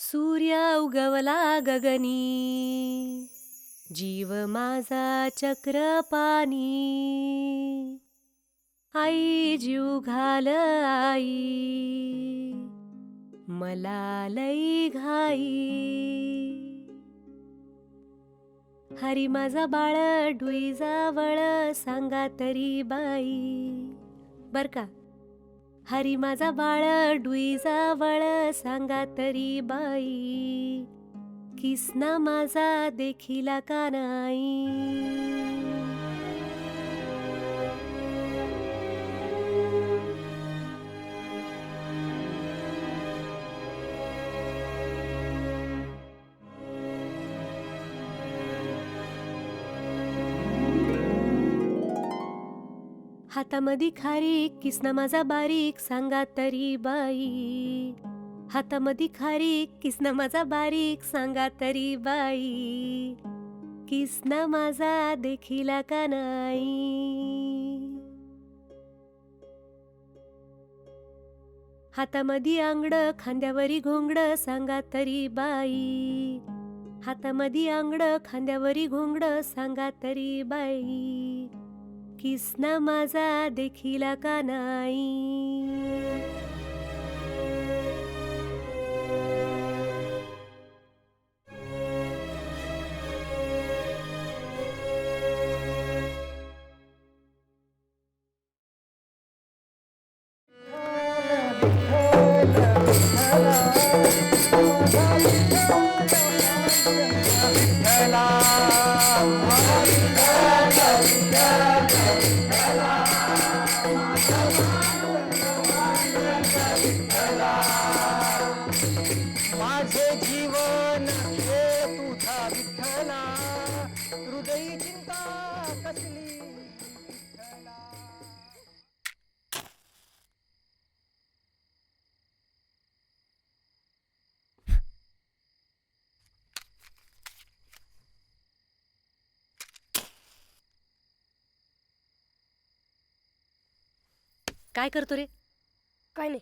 सूर्य उगवला गगनी, जीव माझा चक्रपाणी. आई जीव घाल आई, मला लई घाई. हरी माझा बाळ डुई जावळ, सांगा तरी बाई. बर का, हरी माझा बाळ डुई जावळ, सांगा तरी बाई. किसना माझा देखिला का नाही. हातामधी खारीक, किसना माझा बारीक, सांगा तरी बाई. हातामधी खारीक, किसना माझा बारीक, सांगा तरी बाई. किसना माझा देखिला का नाही. हातामधी आंगड, खांद्यावरी घोंगड, सांगा तरी बाई. हातामधी आंगड, खांद्यावरी घोंगड, सांगा तरी बाई. किसना माझा देखिला का नाही. माझे जीवन हे तुझा विठ्ठला, हृदयी चिंता कसली विठ्ठला. काय करतो रे? काय नाही.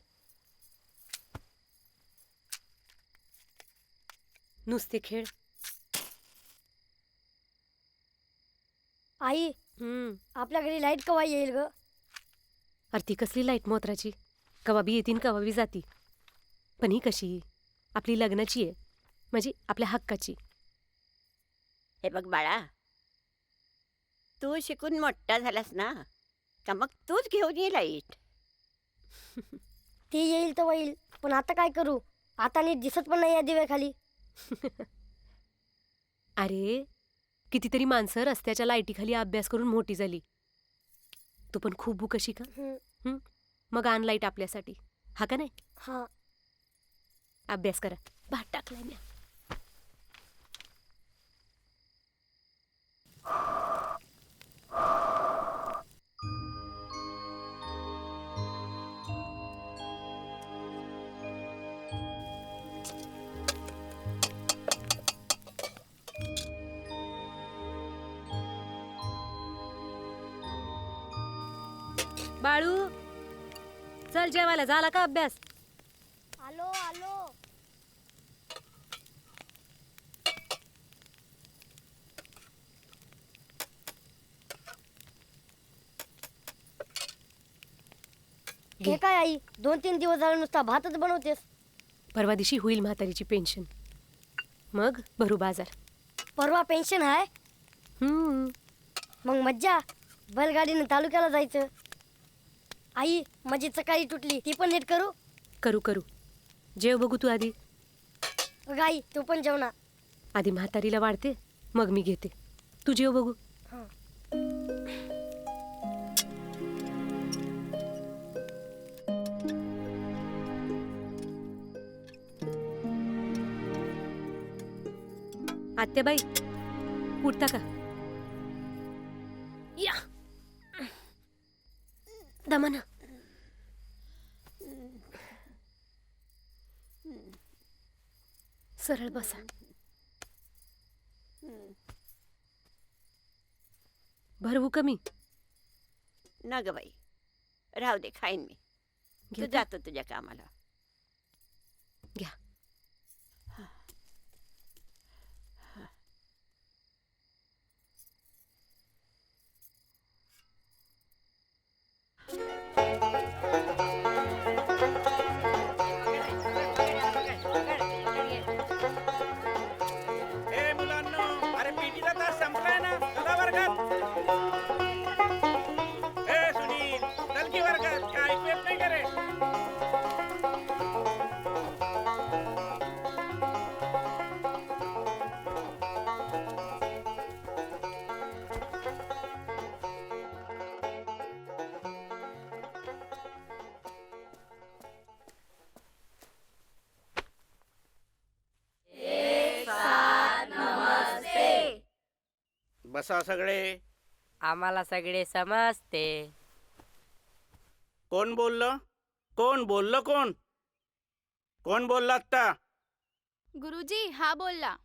नुसते खेळ. आई, आपल्या घरी लाईट कवा येईल ग? अरे ती कसली लाईट मोत्राची, कवा बी येतीन कवा बी जाती. पण ही कशी आपली लग्नाची आहे, म्हणजे आपल्या हक्काची. हे बघ बाळा, तू शिकून मोठा झालास ना, का मग तूच घेऊन ये लाईट. ती येईल तर येईल, पण आता काय करू? आता नीट दिसत पण नाही या दिव्याखाली. अरे कितीतरी माणसं रस्त्याच्या लाईटीखाली अभ्यास करून मोठी झाली. तू पण खूप भूक अशी का? मग आण लाईट आपल्यासाठी, हा का नाही? हा. अभ्यास करा. भात टाकलाय मी. बाळू, चल जेवायला. झाला का अभ्यास? आलो आलो. हे काय आई, 2-3 दिवस झाले नुसता भातच बनवतेस. परवा दिवशी होईल म्हातारीची पेन्शन, मग भरू बाजार. परवा पेन्शन आहे? मग मज्जा. बैलगाडीने तालुक्याला जायचं. आई, माझी चकाळी तुटली, ती पण नीट करू. करू करू. जेव बघू तू आधी. अगं आई, तू पण जेवणा. आधी म्हातारीला वाढते, मग मी घेते. तू जेव बघू. आत्याबाई, उठता का? या दमाना. सरळ बसा. भरवू कमी? ना ग बाई, राहू दे, खाईन मी. तू घेता? जातो तुझ्या कामाला. घ्या. बसा सगळे. आम्हाला सगळे समजते. कोण बोललं? कोण बोललं? कोण कोण बोलला आत्ता? गुरुजी हा बोलला.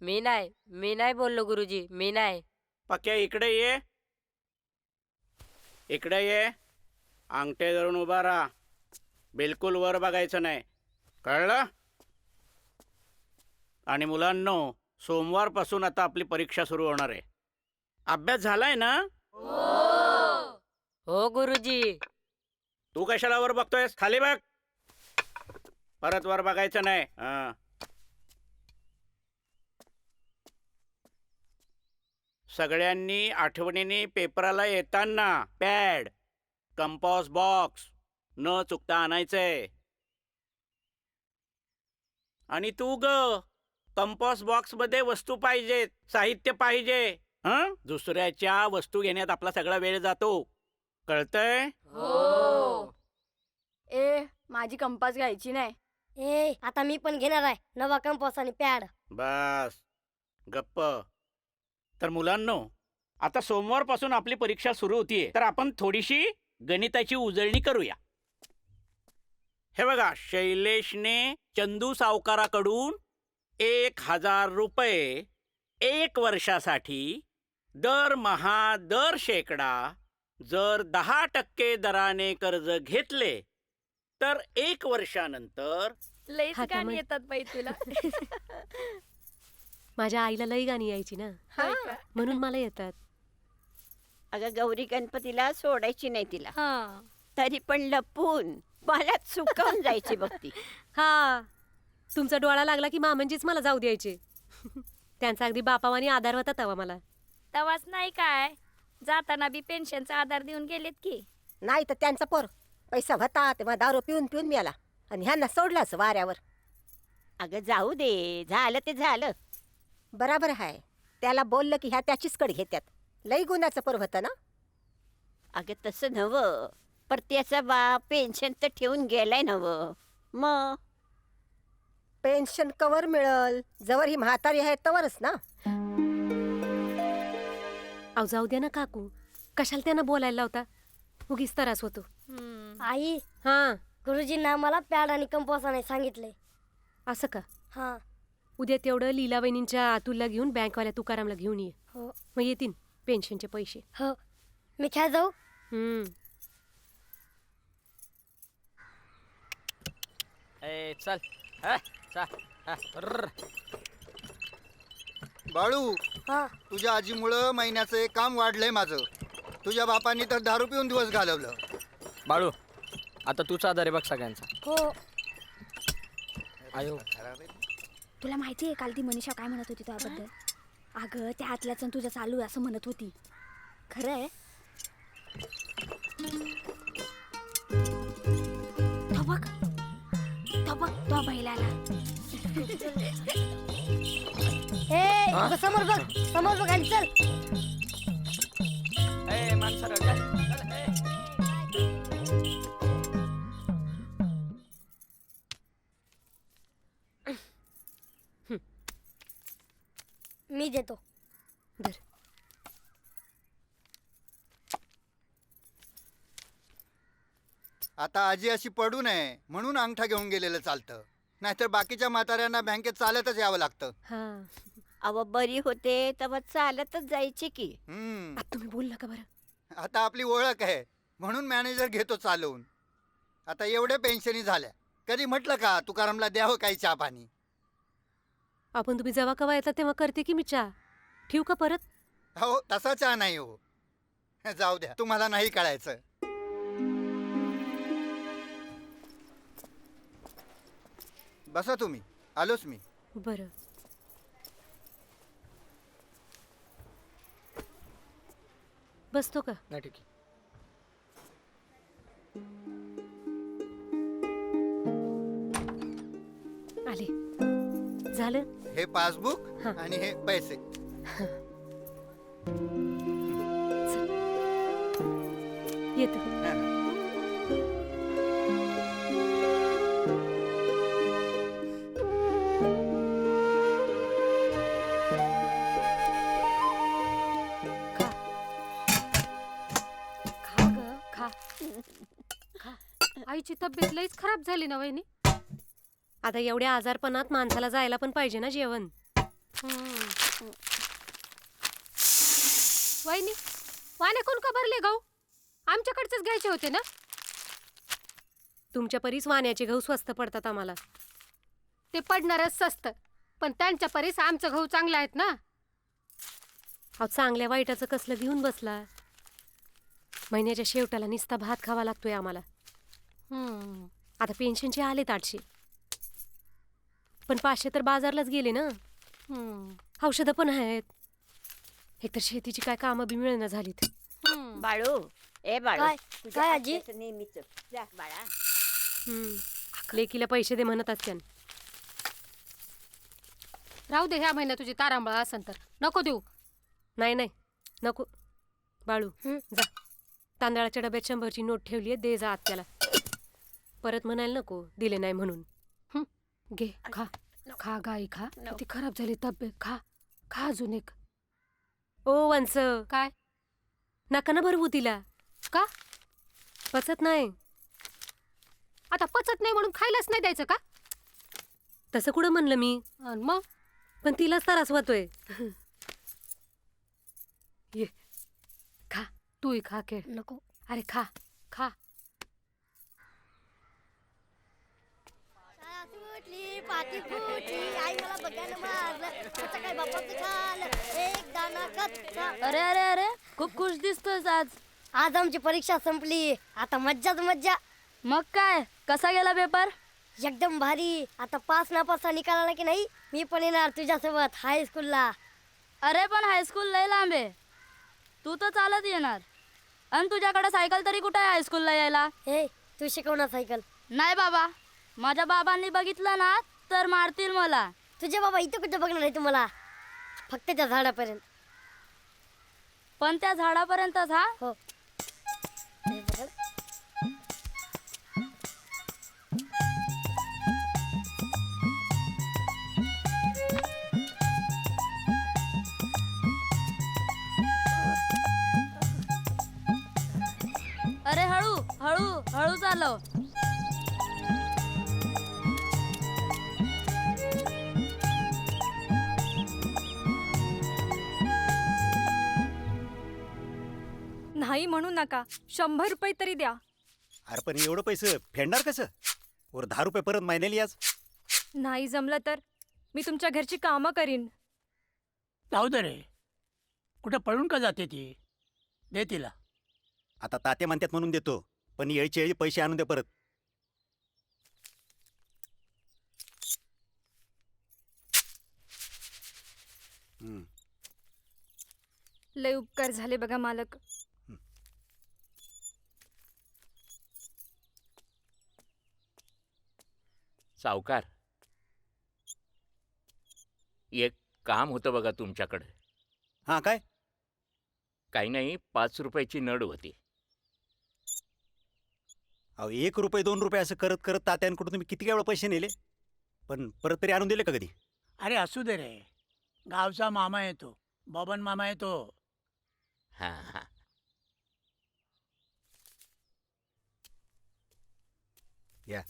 मी नाही बोललो गुरुजी, मी नाही. पक्या इकडे ये. इकडे ये. अंगठे धरून उभा राहा. बिलकुल वर बघायचं नाही, कळलं? आणि मुलांनो, सोमवारपासून आता आपली परीक्षा सुरू होणार आहे. अभ्यास झालाय ना? हो गुरुजी. तू कशाला वर बघतोयस? खाली बघ. परत वर बघायचं नाही. सगळ्यांनी आठवणीने पेपराला येताना पॅड, कंपास बॉक्स न चुकता आणायचंय. आणि तू ग, कंपास बॉक्स मध्ये वस्तू पाहिजेत, साहित्य पाहिजे. दुसऱ्याच्या वस्तू घेण्यात आपला सगळा वेळ जातो, कळतंय? हो. ए माझी कंपास घ्यायची नाही. ए आता मी पण घेणार आहे नवा कंपास आणि पॅड. बस गप्प. तर मुलांनो, आता सोमवारपासून आपली परीक्षा सुरू होतीये, तर आपण थोडीशी गणिताची उजळणी करूया. हे बघा, शैलेशने चंदू सावकाराकडून 1000 रुपये 1 वर्षासाठी दरमहा दर शेकडा जर 10% दराने कर्ज घेतले तर 1 वर्षानंतर लईच हा का गाणी मग? येतात बाई तुला. माझ्या आईला लई गाणी यायची ना, होय का? म्हणून मला येतात. अगं गौरी गणपतीला सोडायची नाही तिला, हा. तरी पण लपून मला चुकवून जायची बघ ती. हा, तुमचा डोळा लागला की मामंजीच मला जाऊ द्यायचे. त्यांचा अगदी बापावानी आधार होता तवा मला. तवाच नाही काय, जाताना बी पेन्शनचा आधार देऊन गेलेत की. नाही तर त्यांचा पोर पैसा होता तेव्हा दारू पिऊन पिऊन मिळाला आणि ह्यांना सोडलाच वाऱ्यावर. अगं जाऊ दे, झालं ते झालं. बराबर आहे, त्याला बोललं की ह्या त्याचीच कड घेत्यात. लई गुन्ह्याचं पोर होतं ना. अगं तसं नवं, पर त्याचा बाप पेन्शन तर ठेवून गेलाय नवं. मग पेन्शन कवर मिळल जवळ ही म्हातारी आहे तवरच ना. अहो जाऊ द्या ना काकू, कशाला त्यांना बोलायला लावता? उगीच त्रास होतो. आई हा, गुरुजींना मला पॅड आणि कंपास आणायला सांगितलंय. असं का? हा. उद्या तेवढं लीला वहिनींच्या अतुलला घेऊन बँकवाल्या तुकारामला घेऊन ये. हो मग येतील पेन्शनचे पैसे. हो. मी खेळ जाऊ. चल. बाळू, हा. तुझ्या आजीमुळं महिन्याचं एक काम वाढलंय माझं. तुझ्या बापांनी तर दारू पिऊन दिवस घालवलं. बाळू, आता तूच आधार आहे बघ सगळ्यांचा. हो. आयो, तुला माहिती आहे काल ती मनीषा काय म्हणत होती त्याबद्दल? अगं त्या आतल्याचं तुझं चालू आहे असं म्हणत होती. खरं आहे? तो बघ तो बैलाला. ए समोर बघ, समोर बघ आणि चल. मी देतो. धर. आता आजी अशी पडू नये म्हणून अंगठा घेऊन गेलेलं चालतं, नाहीतर बाकीच्या म्हाताऱ्यांना बँकेत चालतच यावं लागतं. हा, अव बरी होते तेव्हा चालतच जायची की. आता तुम्ही बोल नका बरं. आता आपली ओळख आहे म्हणून मॅनेजर घेतो चालवून. आता एवढ्या पेन्शनी झाल्या, कधी म्हटलं का तुकारामला द्यावं काही चहा पाणी? आपण तुम्ही जेव्हा कवा येतात तेव्हा करते की मी चहा. ठेवू का परत? हो, तसा चहा नाही हो. जाऊ द्या, तुम्हाला नाही कळायचं. बसा तुम्ही, आलोच मी. बरं. बसतो का? नाही ठीक आहे. आले. झालं? हे पासबुक हा. आणि हे पैसे. येतो. तुमची तब्येत लईच खराब झाली ना वहिनी. आता एवढ्या आजारपणात माणसाला जायला पण पाहिजे ना जेवण. वहिनी वाने कोण का भरले गहू? आमच्याकडचेच घ्यायचे होते ना. तुमच्या परीस वाण्याचे गहू स्वस्त पडतात आम्हाला. ते पडणारच स्वस्त, पण त्यांच्या परीस आमचं गहू चांगलं आहेत ना. अहो चांगल्या वाईटाचं कसलं घेऊन बसला. महिन्याच्या शेवटाला नुसता भात खावा लागतोय आम्हाला. आता पेन्शनचे आलेत 800, पण 500 तर बाजारलाच गेले ना. औषधं पण आहेत. एकतर शेतीची काय कामं बी मिळणं झालीत. बाळू ए बाळू काय? तुझ्या काय आजी? आत्याचं नेहमीच जा बाळा. लेकीला पैसे दे म्हणत असत्यान. राहू दे, ह्या महिन्यात तुझी तारांबळ असन तर नको देऊ. नाही नाही नको बाळू, जा. तांदळाच्या डब्यात 100ची नोट ठेवली आहे, दे जा आत्याला. परत म्हणायला नको दिले नाही म्हणून. घे खा खा गाई खा. किती खराब झाली तब्येत. खा खा अजून एक. ओ वंस, काय नका ना भरवू तिला. का? पचत नाही. आता पचत नाही म्हणून खायलाच नाही द्यायचं का? तसं कुठं म्हणलं मी. अन मग पण तिलाच त्रास होतोय. ये खा. तूही खा खेळ. नको. अरे खा खा. फुटली पाती फुटली, आई मला बघायला मारलं, त्याचं काय बापाचं खाल्लं, एक दाना कच्चा. अरे अरे अरे खूप खुश दिसतोस आज. आज आमची परीक्षा संपली, आता मज्जाच मज्जा. मग काय कसा गेला पेपर? एकदम भारी. आता 5 नापासचा निकाल आला की नाही, मी पण येणार तुझ्यासोबत हायस्कूलला. अरे पण हायस्कूल लय लांब आहे. तू तर चालत येणार. आणि तुझ्याकडे सायकल तरी कुठे आहे हायस्कूलला यायला? हे तू शिकवणार सायकल? नाही बाबा, माझ्या बाबांनी बघितलं ना तर मारतील मला. तुझे बाबा इथं कुठे बघणार आहे तुम्हाला? फक्त त्या झाडापर्यंत. पण त्या झाडापर्यंतच हा? हो. हे बघा. अरे हळू हळू हळू चालव. नाही म्हणू नका. 100 रुपये तरी द्या. अरे पण एवढं पैसे फेडणार कसं? वर 10 रुपये परत महिन्याला याच. नाही जमलं तर मी तुमच्या घरची कामं करीन. जाऊ दे रे, कुठे पळून का जाते ती? दे तिला. आता तात्या म्हणतात म्हणून देतो, पण येळचे येळी पैसे आणून दे परत. लय उपकार झाले बघा मालक. सावकार, एक काम होतं बघा तुमच्याकडे. हां काय? काही नाही, 5 रुपयाची नड होती. अहो 1 रुपये 2 रुपये असं करत करत तात्यांकडून तुम्ही किती वेळा पैसे नेले, पण परत तरी आणून दिले का कधी? अरे असू दे रे, गावचा मामा येतो, बबन मामा येतो. हां हां. या.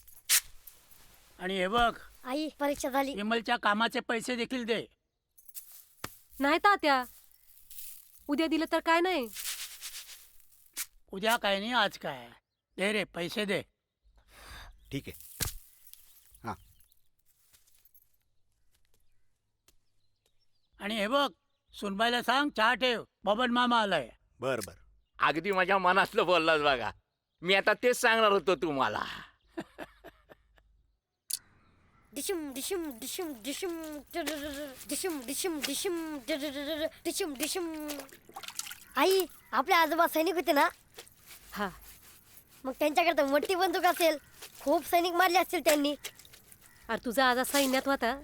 आणि हे बघ, आई परीक्षा झाली. विमलच्या कामाचे पैसे देखील दे. नाही तात्या, उद्या दिलं तर काय नाही. उद्या काय नाही, आज काय. दे रे, पैसे दे. ठीक आहे. हां. आणि हे बघ, सुनबाईला सांग चहा ठेव, बबन मामा आलाय. बर बर. अगदी माझ्या मनातलं बोललास बघा. मी आता तेच सांगणार होतो तुम्हाला. डिशम डिशम डिशम डिशम डिशम डिशम डिशम डिशम डिशम. आई आपले आजोबा सैनिक होते ना? हा. मग त्यांच्याकडे मोठी बंदूक असेल, खूप सैनिक मारले असतील त्यांनी. अरे तुझा आजा सैन्यात होता,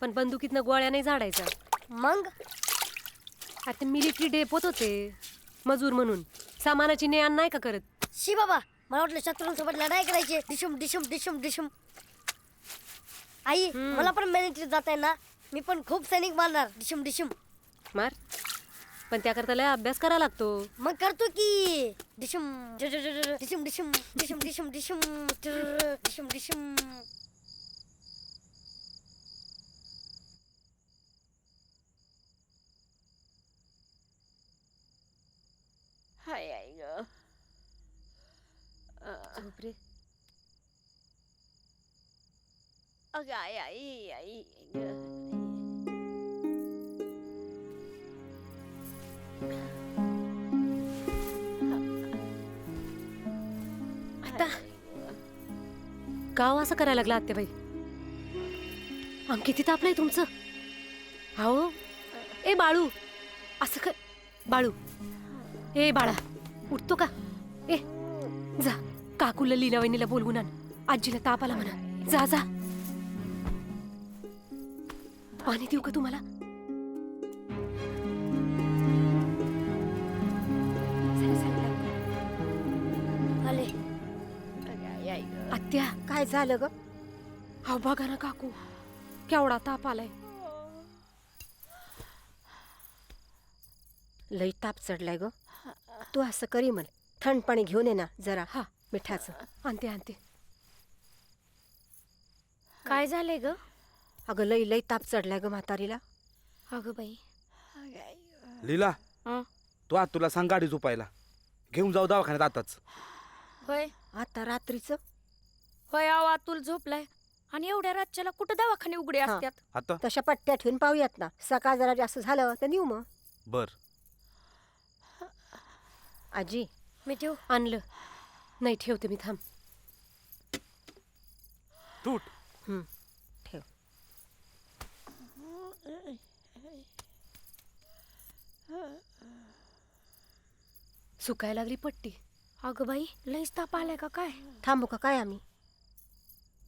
पण बंदुकीतनं गोळ्या नाही झाडायचा. मग अरे ते मिलिटरी डेपोत होते मजूर म्हणून, सामानाची ने आण नाही का करत. शी बाबा, मला वाटलं शत्रूंसोबत लढाई करायची. डिशम डिशम डिशम डिशम. आई मला पण मिलिटरीत जात आहे ना, मी पण खूप सैनिक मारणार. डिशम डिशम. मार. पण त्याकरता लय अभ्यास करावा लागतो. मग करतो की डिशम डिशम डिशम डिशम डिशम डिशम डिशम डिशम. हाय आई ग. झोप रे. अगं आई आई आई ग. आता गाव असं करायला लागला आत्याबाई. अंग किती तापलंय तुमचं. हो ए बाळू असं कर. बाळू ए बाळा उठतो का. ए जा काकूला लीलावहिनीला बोलवून आण. आजीला ताप आला म्हणा. जा जा. पाणी देऊ का तुम्हाला. आले. अगं आई आई ग. आत्या काय झालं ग. हा बघा ना काकू केवढा ताप आलाय. लई ताप चढलाय ग. तू असं करी म्हण थंड पाणी घेऊन ये ना जरा. हा मिठाचं. आणते आणते. काय झालंय ग. अगं लई लई ताप चढलाय ग म्हातारीला. अगं बाई. अगं आई ग. लीला हं? तू आज तुला सांग गाडी झोपायला घेऊन जाऊ दवाखान्यात आताच. होय आता रात्रीचं. होय आवा तुला झोपलाय आणि एवढ्या रातच्याला कुठं दवाखाने उघडे हा. असतात. आता तशा पट्ट्या ठेवून पाहूयात ना. सकाळ जरा जास्त झालं तर नेऊ मग. बर. आजी मी ठेवू. आणलं नाही ठेवते मी. थांब. तूट. ठेव. सुकायला लागली पट्टी. अगं बाई लईच ताप आलाय का काय. थांबू का काय आम्ही.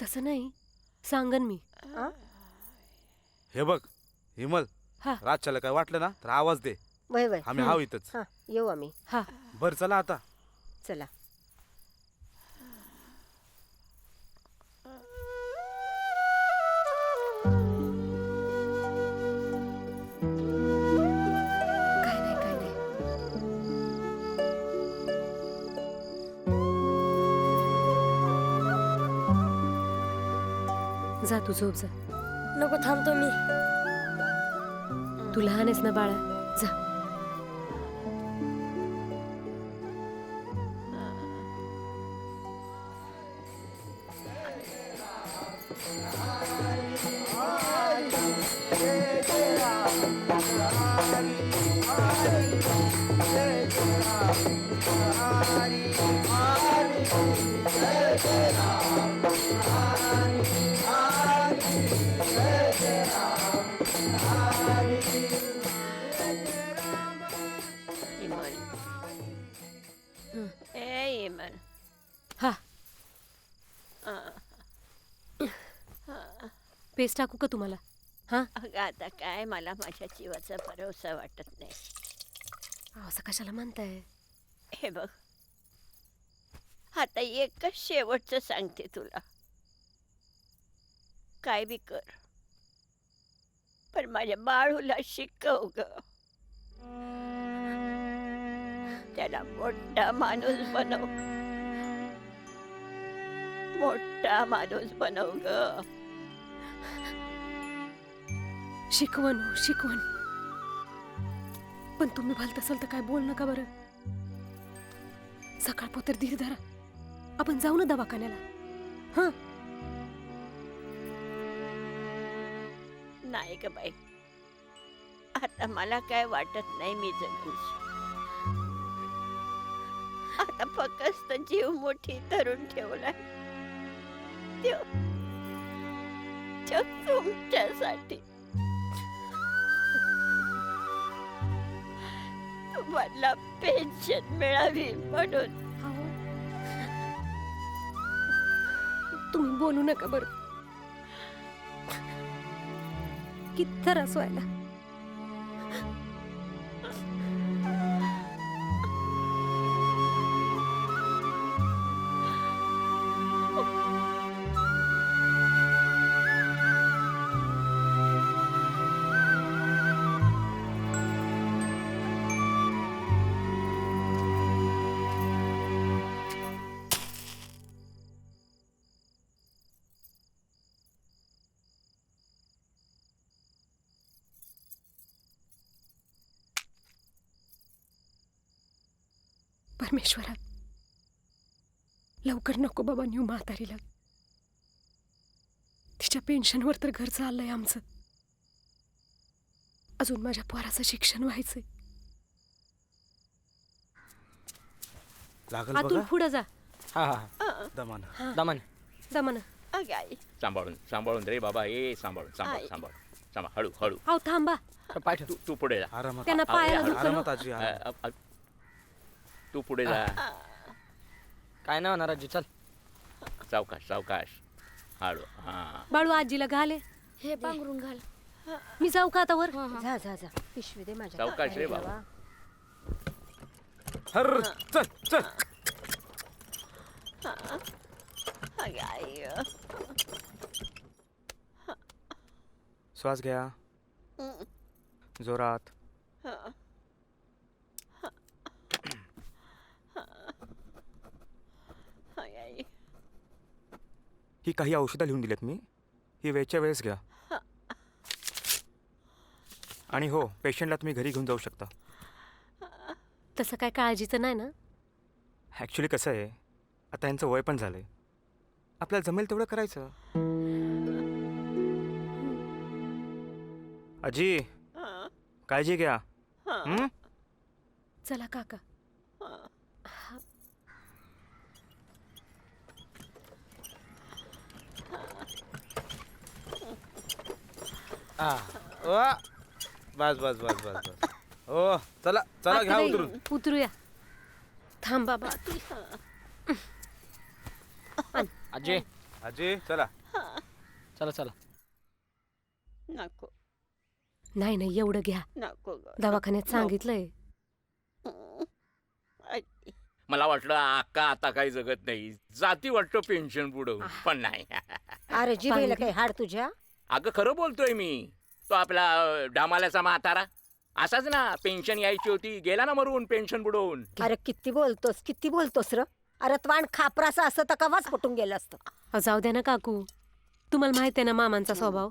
तसं नाही सांगन मी. हे बघ हिमल हा. रातच्याला काय वाटलं ना तर आवाज दे. वय वय. आम्ही हाव इथंच. हा येऊ आम्ही. हा बर चला आता. चला. काय नाही काय नाही. जा तू झोप जा. नको थांबतो मी. तू लहान आहेस ना बाळा. जा. इमल. ए इमल. हा अं, पेस्ट टाकू का तुम्हाला. हा अगं आता काय मला माझ्या जीवाचा भरोसा वाटत नाही. असं कशाला म्हणताय. हे बघ आता एकच शेवटचं सांगते तुला. काय बी कर पण माझ्या बाळूला शिकव ग. त्याला मोठा माणूस बनव. मोठा माणूस बनव ग. शिकवण हो शिकवण. पण तुम्ही भलत असाल तर काय बोल नका बरं. सकाळ पोतर धीर धरा. आपण जाऊ ना दवाखान्याला. हा नाही ग बाई आता मला काय वाटत नाही मी जगून. आता फक्त जीव मोठी धरून ठेवलाय त्यो तुमच्यासाठी. तुम्हाला पेन्शन मिळावी म्हणून. तुम्ही बोलू नका बरं. किती त्रास व्हायला. परमेश्वरा लवकर नको बाबा नेऊ म्हातारीला. तिच्या पेन्शनवर तर घर चाललंय आमचं. अजून माझ्या पोराचं शिक्षण व्हायचंय. लागल आतून बघा. पुढे जा. हा हा दमान दमन दमन. अगं आई. सांभाळून सांभाळून रे बाबा, ए सांभाळून सांभाळ आई. सांभाळ सांभाळ, हळू हळू. अहो थांबा. पाय ठेव. तू पुढे जा. आरामात त्यांना पायाला दुखलं. आरामात आजी आरामात. तू पुढे जा. काय नाही होणार आजी, चल. सावकाश सावकाश, हळू. हा बाळू आजीला घाले. हे पांघरून घाल. मी जाऊ का आता वर? जा जा जा पिशवी दे माझ्या. सावकाश रे बाबा. हर चल चल. अगं आई. श्वास घ्या जोरात. अगं आई. ही काही औषधं लिहून दिलेत मी, ही वेळच्या वेळेस घ्या. आणि हो, पेशंटला तुम्ही घरी घेऊन जाऊ शकता. तसं काय काळजीचं नाही ना? ॲक्च्युली कसं आहे, आता यांचं वय पण झालंय, आपल्याला जमेल तेवढं करायचं. आजी काळजी घ्या. हं? चला काका. बस बस बस बस बस. हो चला चला घ्या आत्याबाई, उतरून. उतरूया. थांब बाबा. आजी आजी चला. चला चला. नको नाही नाही एवढं घ्या. नको गं. दवाखान्यात सांगितलंय. आई. मला वाटलं अक्का आता काही जगत नाही, जाती वाटतं पेन्शन पुढं, पण नाही. अरे जिभेला काही हाड तुझ्या. अगं खरं बोलतोय मी. तो आपला डामाल्याचा म्हातारा असाच ना, पेन्शन यायची होती, गेला ना मरून पेन्शन बुडवून. अरे किती बोलतोस र. अरे त्वाण खापराचं असतं तर कवाच पटून गेलं असतं. अहो, जाऊ द्या ना काकू. तुम्हाला माहित आहे ना मामांचा स्वभाव.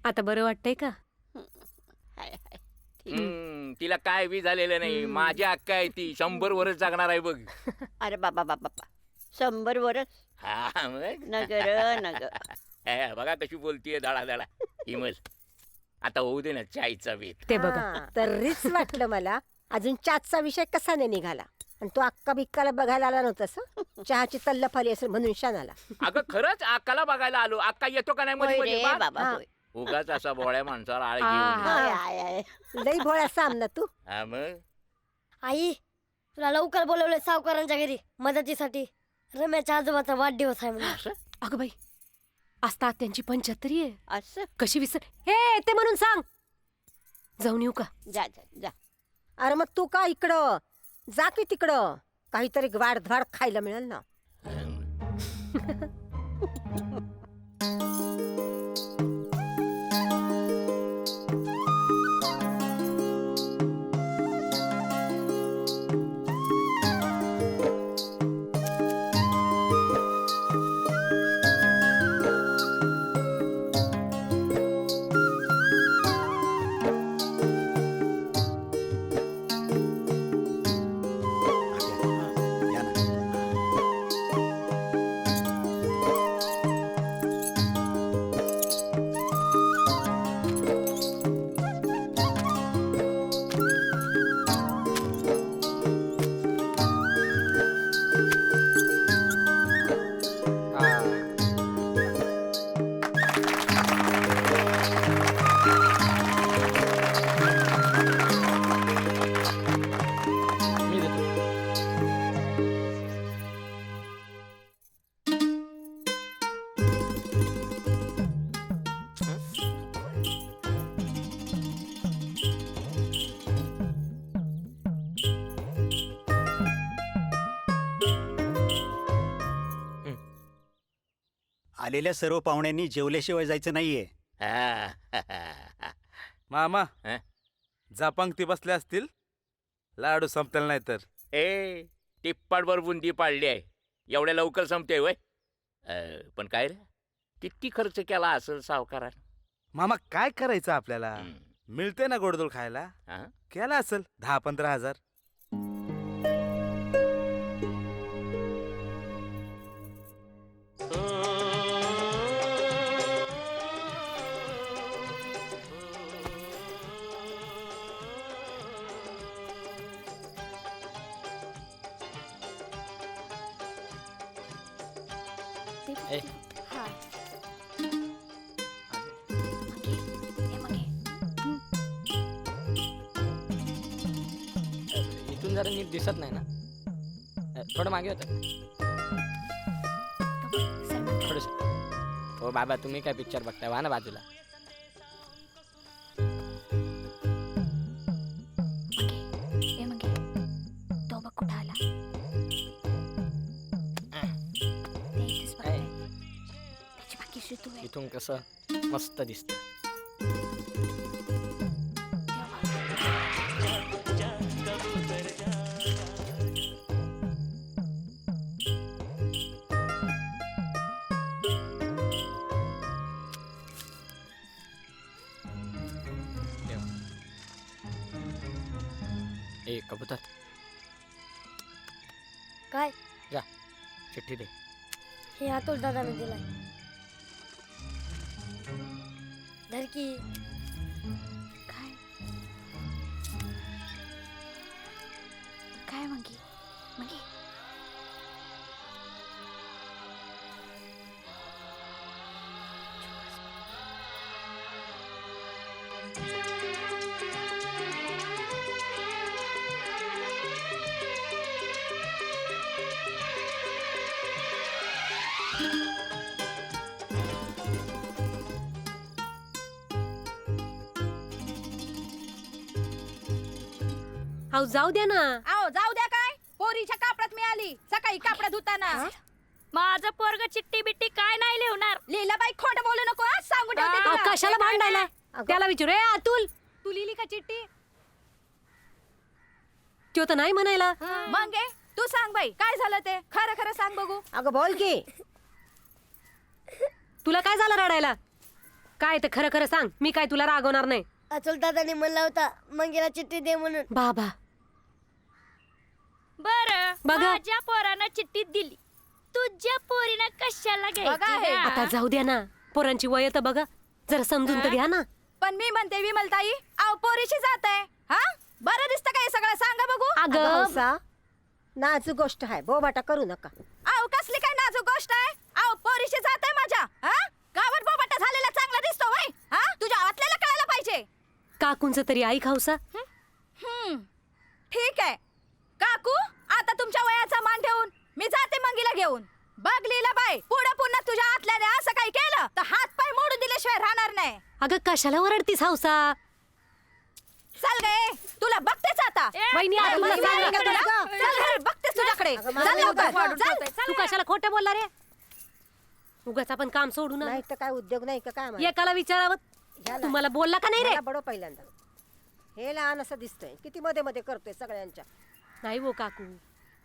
आता बरं वाटतंय का? हाय हाय. तिला काय बी झालेलं नाही. माझी अक्का आहे ती, 100 वर्ष जगणार आहे बघ. अरे बाबा बाबा बाबा, 100 वर्ष हा मग. नगर नगर. बघा कशी बोलतीये धडा धडा. हिमल आता होऊ दे ना चायचा बेत. ते बघा. हा, तरीच वाटलं मला अजून चहाचा विषय कसा नाही निघाला. आणि तो अक्का बिक्काला बघायला आला नव्हतास हं? चहाची तल्लफाली असेल म्हणून शानाला. अगं खरंच अक्काला बघायला आलो. अक्का येतो का नाही मध्ये होय मध्ये रे बघ. बाबा हा. होय. उगाच असा बोळ्या माणसाला आळ हा. घेऊन. होय, आय, आय. लई भोळा सामना तू. हा मग. आई तुला लवकर बोलवलंय सावकारांच्या घरी मदतीसाठी. रम्याच्या आजोबाचा वाढदिवस आहे म्हणून. अगं बाई, आज त्यांची 75 आहे. असं कशी विसर. हे ते म्हणून सांग. जाऊन येऊ का? जा जा जा. अरे मग तू का इकडं जा की तिकडं. काहीतरी वाढ खायला मिळेल ना. या ना. मी देतो. आलेल्या सर्व पाहुण्यांनी जेवल्याशिवाय जायचं नाहीये. मामा हं? जा पंक्ती बसल्या असतील, लाडू संपतील नाही तर. ए टिप्पाडभर बुंदी पाडली आहे, एवढ्या लवकर संपते वय. पण काय रे, किती खर्च केला असेल सावकारानं? मामा काय करायचं आपल्याला, हं. मिळते ना गोडधोड खायला. हा? केला असेल 10-15 हजार. ए हा इथून जरा नीट दिसत नाही ना थोडं मागे होतं थोडस हो बाबा तुम्ही काय पिक्चर बघताय वा ना बाजूला ए मग तो बघ कुठं आला ते इथेच बघताय. त्याची बाकी ऋतू आहे इथून कसं मस्त दिसतं ए कबूतर काय जा चिठ्ठी दे हे अतुल दादाने दिलाय धर की काय काय मंगी मंगी अहो जाऊ द्या ना. आओ जाऊ द्या काय पोरीच्या कापडात मिळाली सकाळी कापडा धुताना माझं पोरग चिट्टी बिट्टी काय नाही लिहणार लिहिलं बाई खोट बोलू नको हं? सांगू ठेवते अहो, तुला. कशाला भांडायला त्याला विचारू ए अतुल तू लिहिली का चिट्टी तो तर नाही म्हणायला. मग ए, तू सांग बाई काय झालं ते खरं खरं सांग बघू अगं बोल की तुला काय झालं रडायला काय ते खरं खरं सांग मी काय तुला रागवणार नाही. अतुल दादाने म्हणला होता मंगीला चिठ्ठी दे म्हणून. बाबा बर बघा. माझ्या पोरानं चिठ्ठी दिली तुझ्या पोरीनं कशाला घ्यायची आता जाऊ द्या ना पोरांची वय तर बघा जरा समजून तर घ्या ना. पण मी म्हणते विमलताई आव पोरीशी जात आहे हा बरं दिसतं काय सगळं सांगा बघू अगं अगं हौसा, नाजूक गोष्ट आहे बोबाटा करू नका आव कसली काय नाजूक गोष्ट आहे आव पोरीशी जात आहे माझ्या हा गावात बोबाटा झालेला चांगला दिसतो वय हा तुझ्या आतल्याला कळायला पाहिजे. काकूंच तरी ऐक हौसा. ठीक आहे काकू आता तुमच्या वयाचा मान ठेवून मी जाते मंगीला घेऊन. बघ लीला बाई पुढे पुन्हा तुझ्या आतल्याने असं काही केलं तर हात पाय मोडून दिल्याशिवाय राहणार नाही. अगं कशाला ओरडतीस हौसा. चल गे तुला बघतेच आता वहिनी, आता मला चल सांगा घरी, तुला. चल घरी, बघतेच तुझ्याकडे अगं, चल लवकर, चल. तू कशाला खोटं बोलला रे उगाच आपण काम सोडू ना. नाही तर काय उद्योग नाही का काय माहित? एकाला विचारावं ह्याला- तुम्हाला बोलला का नाही रे. ह्याला बडो पहिल्यांदा हे लहान असं दिसतंय किती मध्ये मध्ये करतोय सगळ्यांच्या. नाही वो काकू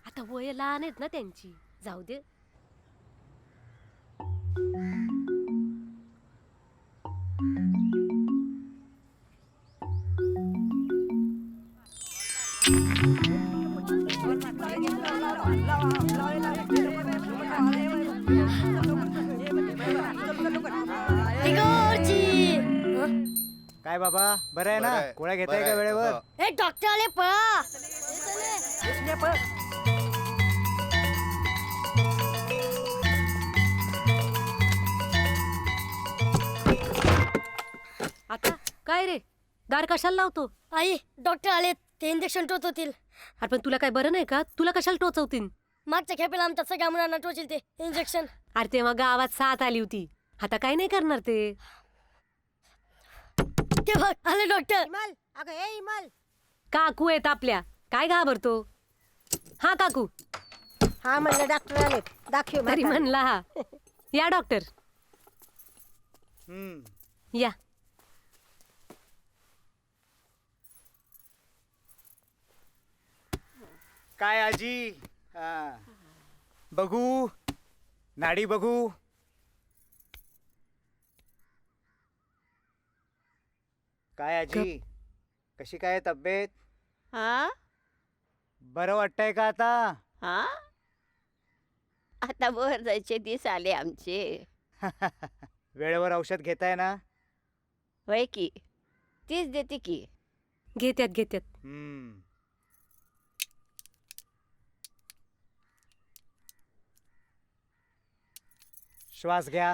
आता वय लहान आहेत ना त्यांची जाऊ दे. काय बाबा बरं आहे ना बरं आहे, गोळ्या घेताय बरं का आहे, वेळेवर हो. ए डॉक्टर आले पळा. आता काय रे दार कशाला लावतो. आई डॉक्टर आले ते इंजेक्शन टोचवतील. अरे पण तुला काय बरं नाही का तुला कशाला टोचवतीन. मागच्या खेपेला आमच्या सगळ्या मुलांना टोचील ते इंजेक्शन. अरे तेव्हा गावात साथ आली होती आता काय नाही करणार ते. ते बघ आले डॉक्टर. इमल अगं ए इमल काकू आहेत आपल्या काय घाबरतो. हा काकू हा म्हणलं डॉक्टर आले दाखव तरी म्हातारी. म्हणला हा या डॉक्टर या. काय आजी हा. बघू नाडी बघू काय आजी कशी काय तब्येत हा बरं वाटतंय का आता हा आता वर जायचे दिवस आले आमचे. वेळेवर औषध घेताय ना होय की तीच देते की घेत्यात घेत्यात. हम्म. श्वास घ्या.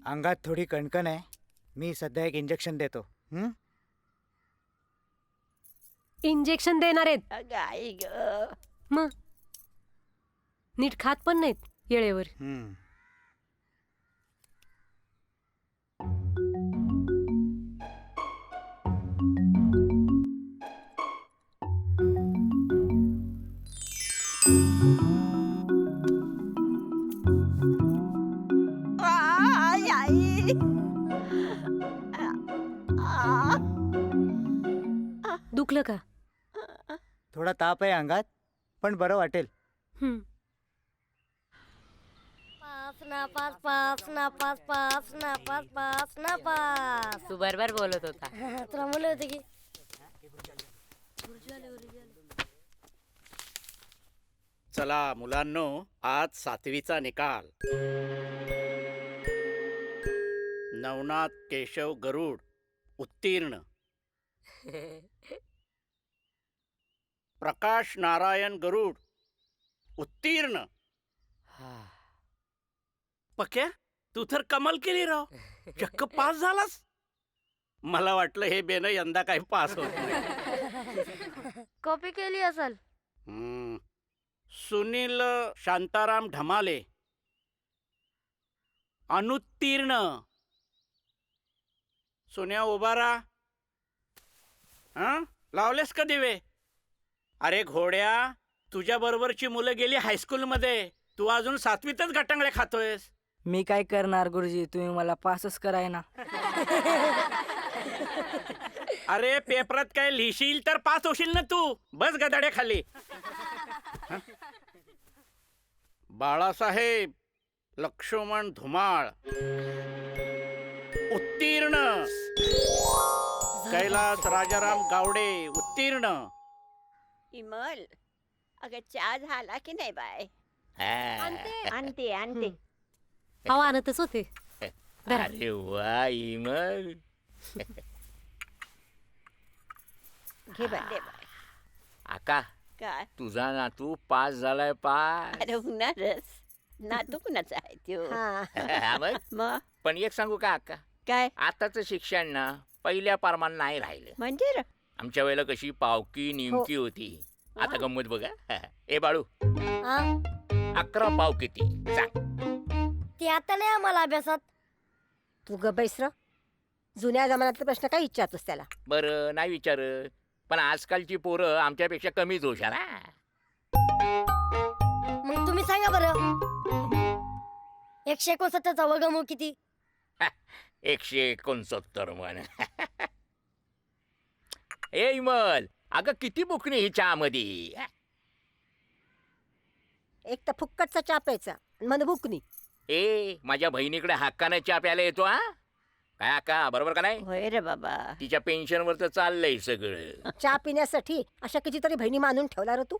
अंगात थोडी कणकण आहे. मी सध्या एक इंजेक्शन देतो. इंजेक्शन देणार आहेत अगं आई ग. मग नीट खात पण नाहीत येळेवर. आई आई. दुखलं का? थोडा ताप आहे अंगात, पण बरं वाटेल. पास नापास पास नापास पास नापास पास नापास. तू बरोबर बोलत होता. तुला म्हणलं होतं की चला मुलांनो, आज 7वीचा निकाल. नवनाथ केशव गरुड उत्तीर्ण. प्रकाश नारायण गरुड उत्तीर्ण. पक्या, तू तर कमाल केली राव, चक्क पास झालास. मला वाटलं हे बेन यंदा काही पास होत नाही. कॉपी केली असेल. सुनील शांताराम ढमाले अनुत्तीर्ण. सोन्या उभारा. लावलेस का दिवे? अरे घोड्या, तुझ्या बरोबरची मुलं गेली हायस्कूलमध्ये, तू अजून 7वीतच गटांगळे खातोयस. मी काय करणार गुरुजी, तुम्ही मला पासच कराय ना. अरे पेपरात काय लिहिशील तर पास होशील ना तू. बस गदाड्या खाली. बाळासाहेब लक्ष्मण धुमाळ उत्तीर्ण. कैलास राजाराम गावडे उत्तीर्ण. इमल, अगं चहा झाला की नाही बाय? हा. आणते आणते. अहो आणतच होते. धरा. अरे वा इमल. घे बाय दे बाय. आका, काय? तुझा नातू पास झालाय पास. अरे होणारच. नातू कुणाचा आहे त्यो? हा, मग? मग पण एक सांगू का आका, काय? आताच शिक्षण ना पहिल्या प्रमाण नाही राहिलं. म्हणजे रे? आमच्या वेळेला कशी पावकी निमकी होती. आता गंमत बघा. ए बाळू, 11 पाव किती सांग. ती आता नाही आम्हाला अभ्यासात. तू ग बैसर, जुन्या जमान्यातले प्रश्न काय विचारतोस त्याला? बरं नाही विचार, पण आजकालची पोरं आमच्यापेक्षा कमीच हुशार. मग तुम्ही सांगा बरं, 169चा वर्गमूळ किती? 169 म्हण. ए इमल, अगं किती बुकणी ही चहा मध्ये? एक तर फुक्कटचा चहा प्यायचा आणि मन भुकणी. ए माझ्या बहिणीकडे हक्काने चहा प्यायला येतो. काय अक्का, बरोबर का नाही? होय रे बाबा. तिच्या पेन्शनवर तर चाललंय सगळं. चहा पिण्यासाठी अशा कितीतरी बहिणी मानून ठेवला रे तू.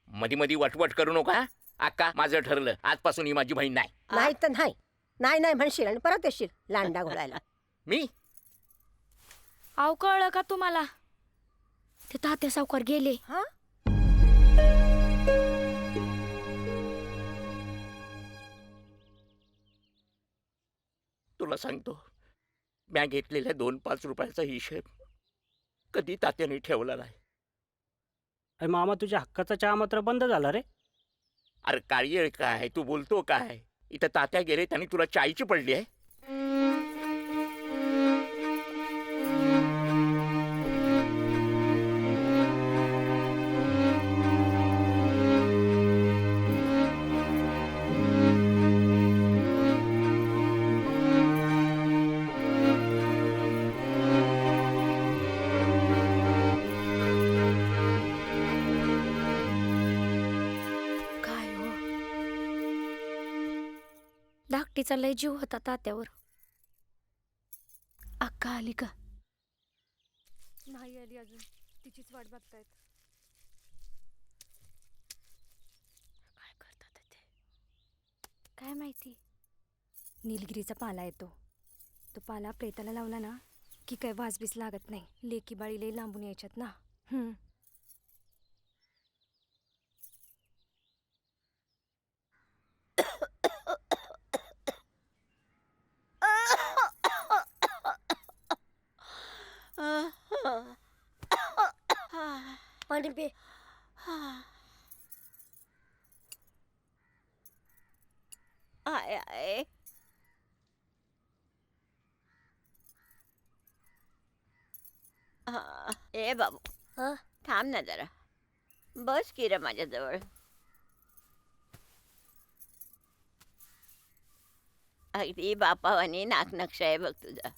मधी मधी वटवट करू नका. अक्का, माझं ठरलं, आजपासून ही माझी बहीण नाही. नाही तर नाही, नाही नाही म्हणशील आणि परत येशील लांडा घोळायला. मी अहो कळलं का तुम्हाला? ते तात्या सावकार गेले. हा, तुला सांगतो, मी घेतलेल्या 2-5 रुपयाचा हिशेब कधी तात्याने ठेवला नाही. अरे मामा, तुझ्या हक्काचा चहा मात्र बंद झाला रे. अरे कार्य काय, तू बोलतो काय? इथं तात्या गेले, त्यांनी तुला चायची पडली आहे. काय हो, धाकटीचा लय जीव होता तात्यावर. अक्का आली का? नाही आली अजून, तिचीच वाट बघतायत. काय करतात ते काय माहिती. निलगिरीचा पाला येतो, तो पाला प्रेताला लावला ना की काय वाजबीस लागत नाही. लेकी बाळी लई लांबून यायच्यात ना. पाणी पे. आय आय ए बाबू थांब ना जरा. बस की रे माझ्याजवळ. अगदी बापावानी नाकनक्षा आहे बघ तुझा.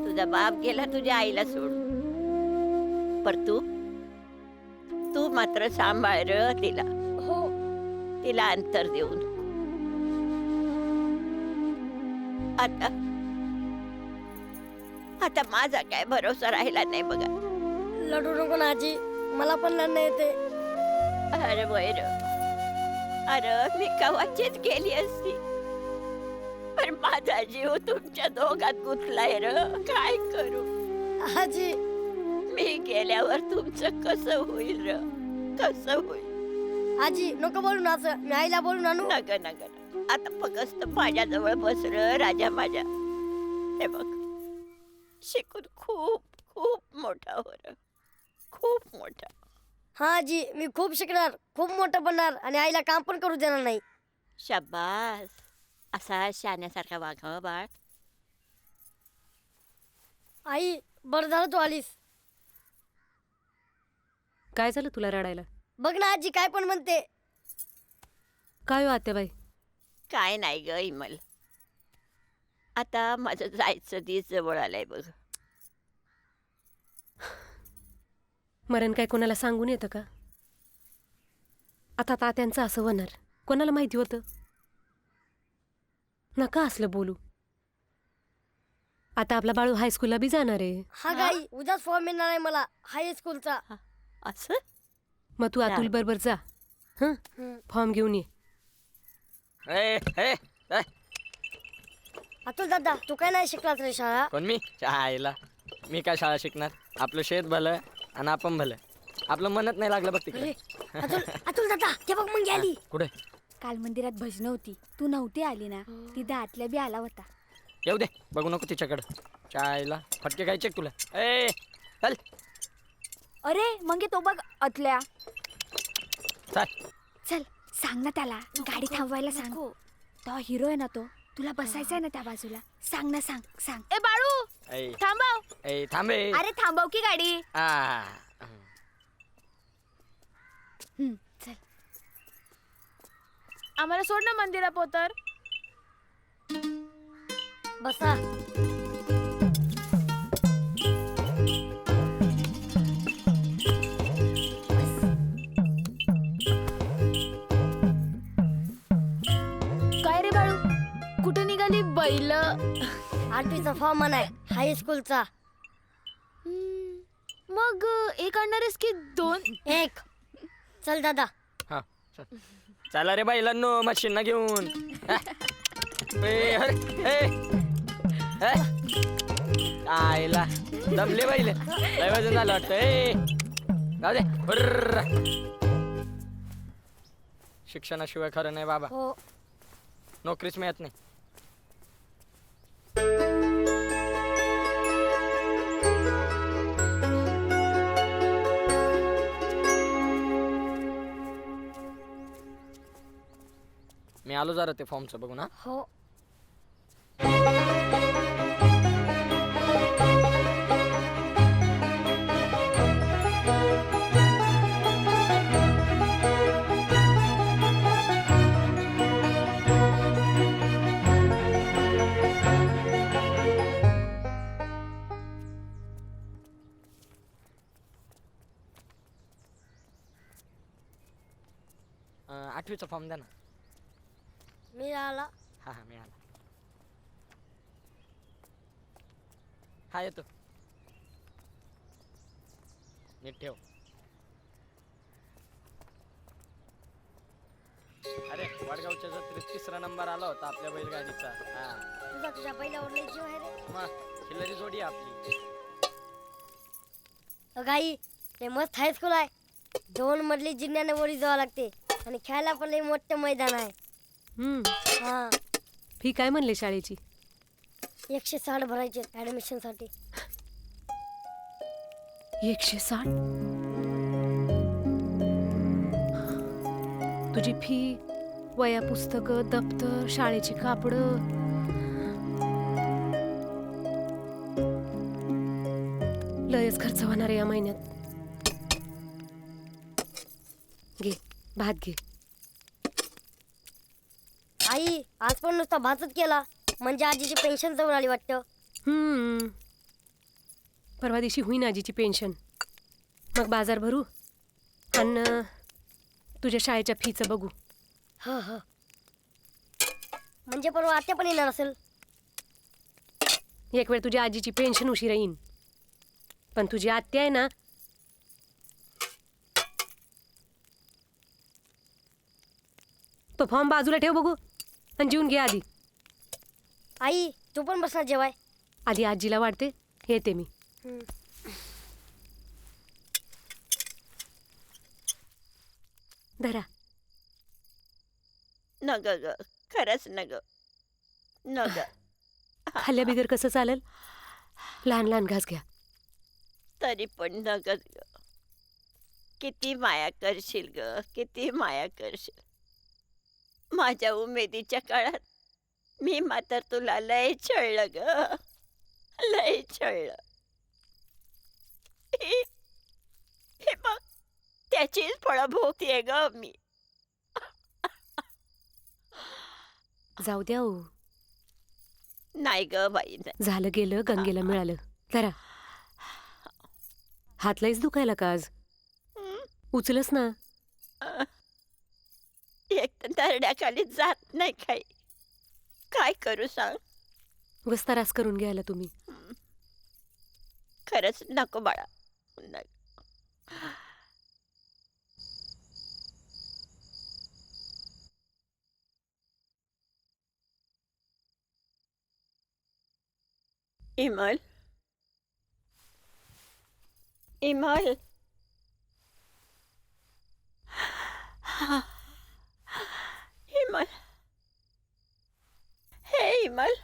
तुझा बाप गेला तुझ्या आईला सोडून. पर तू मात्र सांभाळ र तिला. हो. तिला अंतर देऊन. आता माझा काय भरोसा राहिला नाही बघा. लढू नको ना आजी, मला पण लढणं येते. अरे वैर, अरे मी कवाचीच गेली असती, पण माझा जीव तुमच्या दोघात गुंतलाय र. काय करू आजी? मी गेल्यावर तुमचं कसं होईल र? कसं होईल? आजी नको बोलू ना असं. मी आईला बोलून आणू. नग नग. आता फक्त माझ्याजवळ बस र राजा माझ्या. हे बघ, शिकून खूप खूप मोठा हो र. खूप मोठा. हा आजी, मी खूप शिकणार, खूप मोठं बनणार आणि आईला काम पण करू देणार नाही. शाबास. असा शाण्यासारखा वाघ हं बाळ. आई बरं झालं तू आलीस. काय झालं तुला रडायला? बघ ना आजी काय पण म्हणते. काय हो आत्याबाई? काय नाही ग इमल. आता माझं जायचं दिवस जवळ आलाय बघ. मरण काय कोणाला सांगून येतं का? आता तात्यांचं असं होणार कोणाला माहिती होतं? नका असलं बोलू. आता आपला बाळू हायस्कूलला बी जाणार आहे. हा गाई, उद्याच फॉर्म मिळणार आहे मला हायस्कूलचा. असं? मग तू अतुल बरोबर जा. हं, फॉर्म घेऊन ये. अतुल दादा, तू काय नाही शिकलास रे शाळा? कोण मी? आईला मी काय शाळा शिकणार? आपलं शेत भलं आणि आपण भलं. आपलं मनत नाही लागलं बघ तिकडे. अतुल दादा, ते बघ मग गेली. कुठे? काल मंदिरात भजन होती, तू नव्हती आली ना. तिथे आतल्या बी आला होता. येऊ दे, बघू नको तिच्याकडं. चायला फटके खायचे तुला. ए चल. अरे मंगे तो बघ आतल्या. चल चल सांग ना त्याला, गाडी थांबवायला सांग. तो हिरो आहे ना, तो तुला बसायचा आहे ना त्या बाजूला. सांग ना, सांग सांग. ए बाळू ए थांबव. ए थांबे. अरे थांबव की गाडी. चल. आम्हाला सोड ना मंदिरा पोतर. बसा. काय रे बाळू, कुठे निघाली बैल? 8वीचा फॉर्म आहे हायस्कूलचा. मग एक आणणारेस की 2? एक. चल दादा. हा चल. चला रे बाईलांनो, मशीन घेऊन. आईला दमले बाईले. लय वजन झालं वाटतं. जाऊ दे. हुर्र. शिक्षणाशिवाय खरं नाही बाबा. हो. नोकरीच मिळत नाही. मी आलो जरा ते फॉर्मचं बघू ना. हो. आठवीचा फॉर्म द्या ना. मिळाला. हा हा मिळाला. हा येतो. नीट ठेव. अरे वडगावच्या जत्रेत 3रा नंबर आला होता आपल्या बैलगाडीचा. हा तुझ्या बैलावर लय जीव आहे रे. मग खिल्लारी जोडी आहे आपली. गाई, ते मस्त हायस्कूल आहे. 2 मजली जिन्याने वरी जावं लागते आणि खेळायला पण लय मोठं मैदान आहे. हा. फी काय म्हणले शाळेची? 160 भरायचे ऍडमिशन साठी. 160. तुझी फी, वया पुस्तकं, दप्तर, शाळेची कापडं. लयच खर्च होणार आहे या महिन्यात. घे भात घे. आई आज पण नुसता भातच केला म्हणजे आजीची पेन्शन जवळ आली वाटतं. परवा दिवशी होईन आजीची पेन्शन. मग बाजार भरू आणि तुझ्या शाळेच्या फीचं बघू. हा हा म्हणजे परवा आत्या पण येणार असेल. एक वेळ तुझ्या आजीची पेन्शन उशिरा येईन, पण तुझी आत्या आहे ना, तो फॉर्म बाजूला ठेव बघू आणि जेवून घे आधी. आई तू पण बसणार जेवाय. आधी आजीला वाढते, येते मी. धरा. नग ग, खरंच नग नग. खाल्ल्या बिगर कसं चालेल? लहान लहान घास घ्या. तरी पण नगच ग. किती माया करशील ग, किती माया करशील. माझ्या उमेदीच्या काळात मी मात्र तुला लय छळलं ग, लय छळलं. हे बघ त्याचीच फळं भोगतीये ग मी. जाऊ द्या हो. नाही ग बाई नाही. झालं गेलं, गंगेला मिळालं. धरा. हात लयच दुखायला का आज? उचलच ना. एक तर दरड्याखाली जात नाही काही. काय करू सांग? वस्तारास करून घ्यायला तुम्ही. खरंच नको बाळा. Email, email. इमल, हे इमल.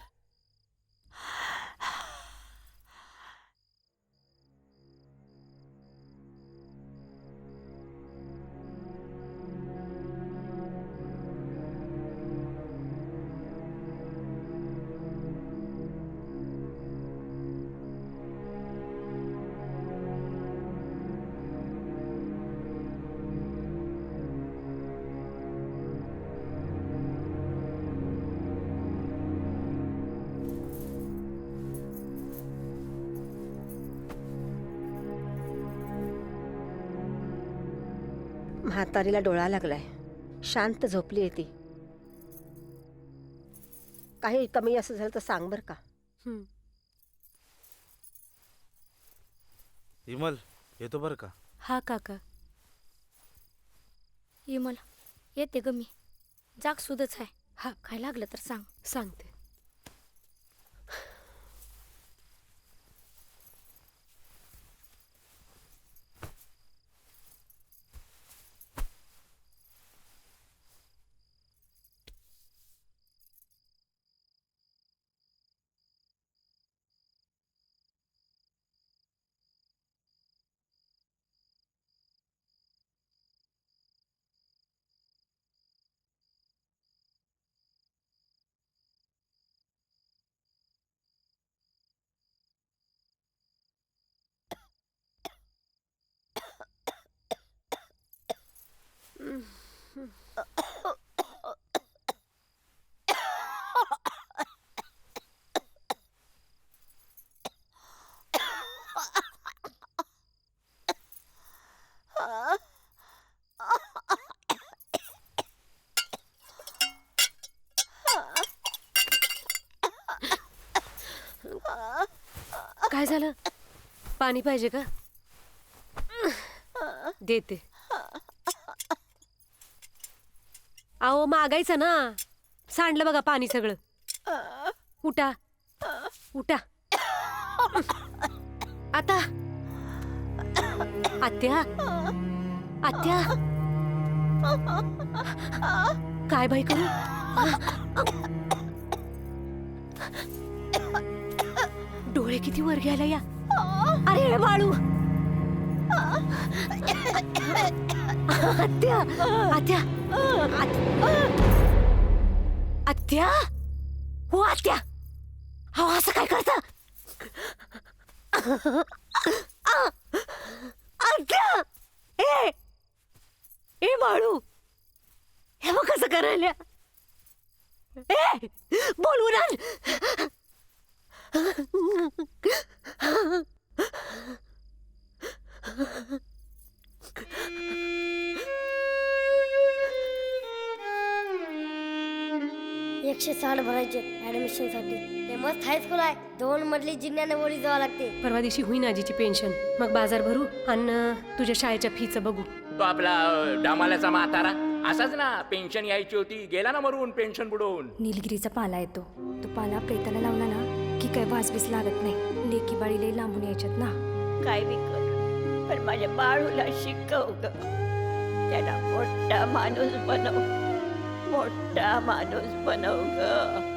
म्हातारीला डोळा लागलाय. शांत झोपली आहे ती. काही कमी असं झालं तर सांग बर का. इमल येतो बरं का. हा काका. इमल येते ग मी. जाग सुदच आहे. हा काय लागलं तर सांग. सांगते. काय झालं? पाणी पाहिजे का? देते. अहो मागायचं ना. सांडलं बघा पाणी सगळं. उठा उठा. आता आत्या आत्या काय बाई करू? डोळे किती वर घ्यायला या. अरे बाळू आत्या आत्या आत्या हो आत्या हो असं काय करता आत्या ए ए बाळू हे बघ कसं करायला ए बोलवून आण एकशे 60 भरायचे ऍडमिशन साठी. ते मस्त हायस्कूल आहे. 2 मधली जिन्याने वरी जावं लागते. परवा दिवशी होईन आजीची पेन्शन मग बाजार भरू आणि तुझ्या शाळेच्या फीचं बघू. तो आपला डामाल्याचा म्हातारा असाच ना, पेन्शन यायची होती गेला ना मरून पेन्शन बुडवून. निलगिरीचा पाला येतो, तो पाला प्रेताला लावला ना की काय वासबीस लागत नाही. लेकी बाळीले लांबून यायच्यात ना. काय बी कर पण माझ्या बाळूला शिकव ग. त्याला मोठा माणूस बनव, मोठा माणूस बनव ग.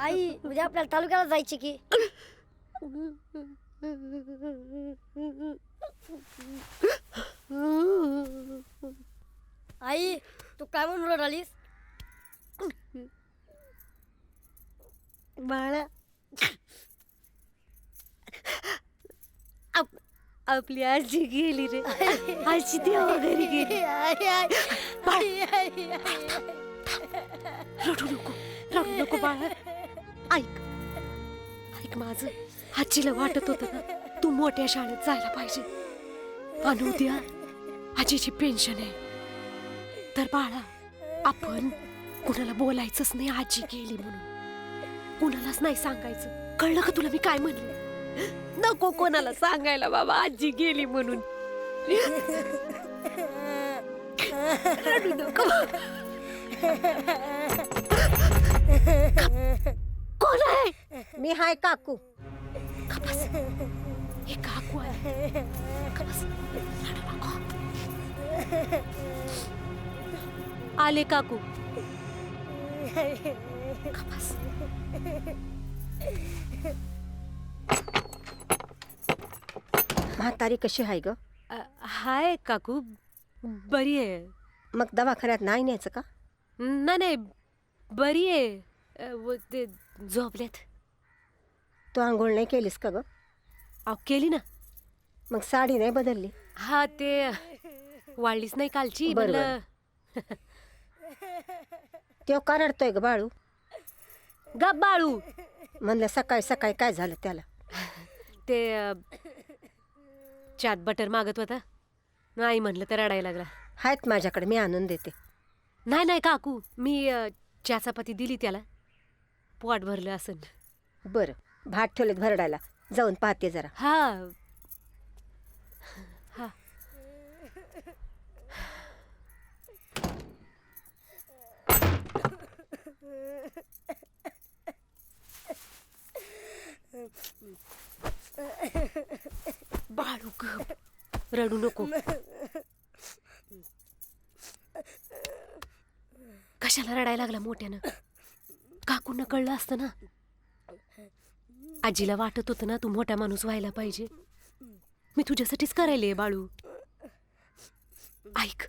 आई उद्या आपल्याला तालुक्याला जायचे की. आई तू काय म्हणून रडालीस? बाळा आपली आजी गेली रे. आजी देवा घरी गेली. रडू नको बाळा. ऐक ऐक माझं आजीला वाटत होतं ना तू मोठ्या शाळेत जायला पाहिजे. आणि उद्या आजीची पेन्शन आहे तर बाळा आपण कुणाला बोलायचंच नाही आजी गेली म्हणून. कुणालाच नाही सांगायचं, कळलं का तुला मी काय म्हणले? नको कोणाला सांगायला बाबा आजी गेली म्हणून. रडू नको. कोण आहे? मी हाय काकू. कपास हे काकू आहे. कपास रडू नको. आले काकू. कपास म्हातारी कशी आहे ग? हाय काकू बरी आहे. मग दवाखान्यात नाही न्यायचं का? नाही बरी आहे. ते झोपल्यात. तू आंघोळ नाही केलीस का ग? अहो केली ना. मग साडी नाही बदलली? हा ते वाढलीच नाही कालची. बरं. तो का रडतोय ग बाळू? गप बाळू. म्हणलं सकाळी सकाळी काय झालं त्याला? ते चाट बटर मागत होता, नाही म्हणलं तर रडायला लागला. आहेत माझ्याकडे, मी आणून देते. नाही काकू मी चहा चपाती दिली त्याला, पोट भरलं असन. बरं भात ठेवलेत भरडायला, जाऊन पाहते जरा. हा हा बाळू गप, रडू नको. कशाला रडायला लागला मोठ्यानं? काकूंना कळलं असतं ना. आजीला वाटत होतं ना तू मोठा माणूस व्हायला पाहिजे. मी तुझ्यासाठीच करायले बाळू. ऐक,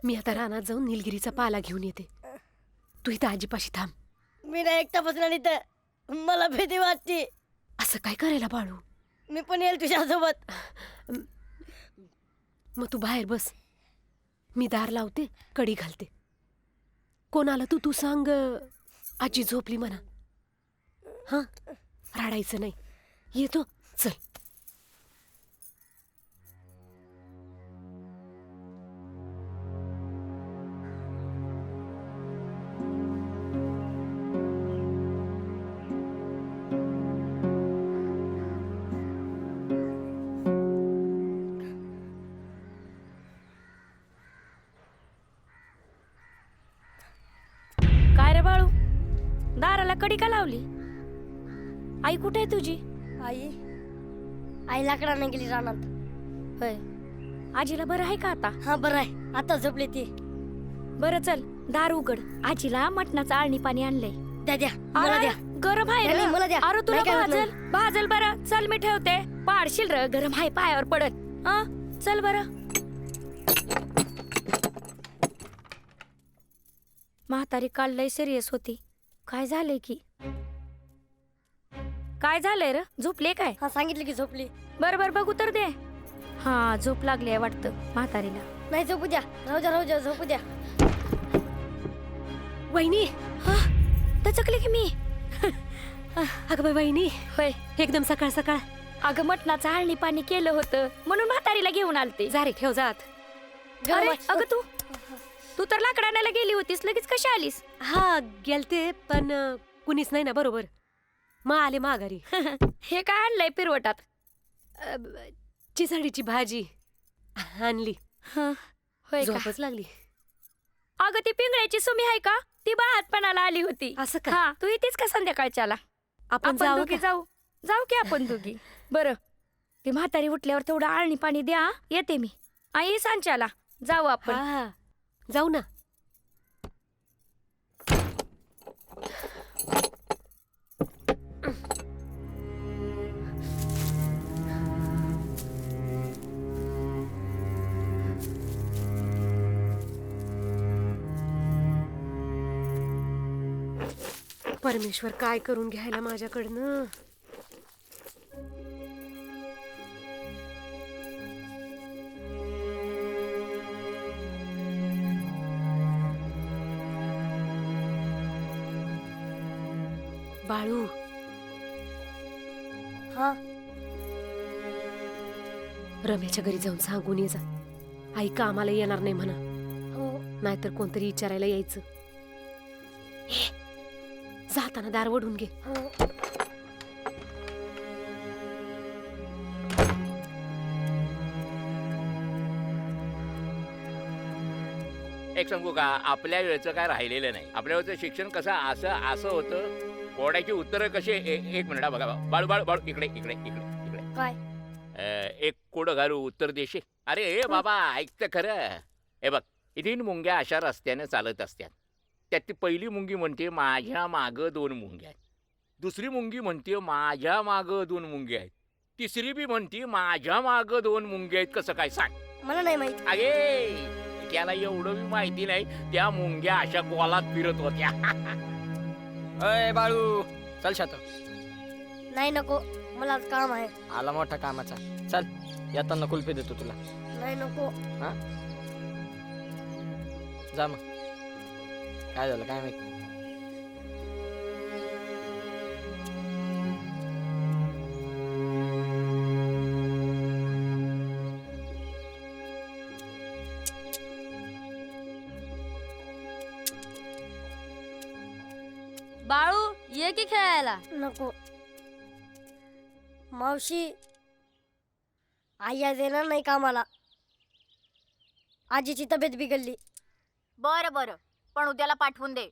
मी आता रानात जाऊन निलगिरीचा पाला घेऊन येते. तू इथं आजीपाशी थांब. मी नाही एकटा बसणार इथं, मला भीती वाटते. असं काय करायला बाळू? मी पण येईल तुझ्यासोबत. मग तू बाहेर बस, मी दार लावते, कडी घालते. कोणाला तू सांग आजी झोपली म्हणा. हा रडायचं नाही. येतो, चल. कडी का लावली? आई कुठे आहे तुझी? आई लाकडाने गेली रानात. होय. आजीला बरं आहे का आता? हा बरं आहे, आता झोपली ती. बरं चल दार उघड. आजीला मटणाचं आळणी पाणी आणलंय. द्या मला द्या. गरम आहे नाही, रे. मला द्या. अरे तुला नाही काय होत भाजल भाजल. बरं चल मी ठेवते. पाडशील र, गरम आहे पायावर पडत. चल बरं. म्हातारी काल लय सिरियस होती. काय झालंय की? काय झालंय र? झोपले काय? हा सांगितलं की झोपली. बरोबर बघू तर दे. हा झोप लागली आहे वाटतं म्हातारीला. नाही झोपू द्या, राहू द्या झोपू द्या. वहिनी दचकले की मी. अगं बाई वहिनी. होय. एकदम सकाळ सकाळ. अगं मटणाचं आळणी पाणी केलं होतं म्हणून म्हातारीला घेऊन आलते. जा रे ठेव जात. अरे, अगं तू तर लाकडाण्याला गेली होतीस, लगेच कशी आलीस? हा गेलते पण कुणीच नाही ना बरोबर. मग आले माघारी. हे काय आणलंय पिरवटात? चिसाडीची भाजी आणली. होय का? झोपच लागली. अगं ती पिंगळ्याची सुमी आहे का? ती बाळातपणाला आली होती. असं का? हा तू येतेस का संध्याकाळच्याला? आपण जाऊ दोघी का? जाऊ की आपण दोघी. बरं ती म्हातारी उठल्यावर तेवढं आळणी पाणी द्या. येते मी. आई सांच्याला जाऊ आपण. हा जाऊ ना. परमेश्वर काय करून घ्यायला माझ्याकडनं. बाळू. हा रम्याच्या घरी जाऊन सांगून ये जा. आई कामाला येणार नाही म्हणा. हो. नाहीतर कोणतरी विचारायला यायचं. जाताना दार वडून घे. एक सांगू का, आपल्या वेळचं काय राहिलेलं नाही. आपल्या वेळचं शिक्षण कसं असं होतं. कोड्याची उत्तरं कशी एक मिनिट बघा. बाळू बाळू बाळू इकडे इकडे इकडे इकडे काय? एक कोडं घालू उत्तर देशील? अरे बाबा ऐकतं खरं. हे बघ, 3 मुंग्या अशा रस्त्याने चालत असतात. त्यात ती पहिली मुंगी म्हणते माझ्या मागं 2 मुंग्या आहेत. दुसरी मुंगी म्हणते माझ्या मागं 2 मुंग्या आहेत. तिसरी बी म्हणते माझ्या मागं 2 मुंग्या आहेत. कसं काय सांग? मला नाही माहित. अगे त्याला एवढं बी माहिती नाही. त्या मुंग्या अशा गोलात फिरत होत्या. अय बाळू चल शात. नाही नको, मला आज काम आहे. आला मोठा कामाचा. चल येताना कुल्फी देतो तुला. नाही नको. हा जा मग. काय झालं काय माहिती? बाळू ये की खेळायला. नको मावशी, आई आज येणार नाही कामाला. आजीची तब्येत बिघडली. बरं बरं पण उद्याला पाठवून दे.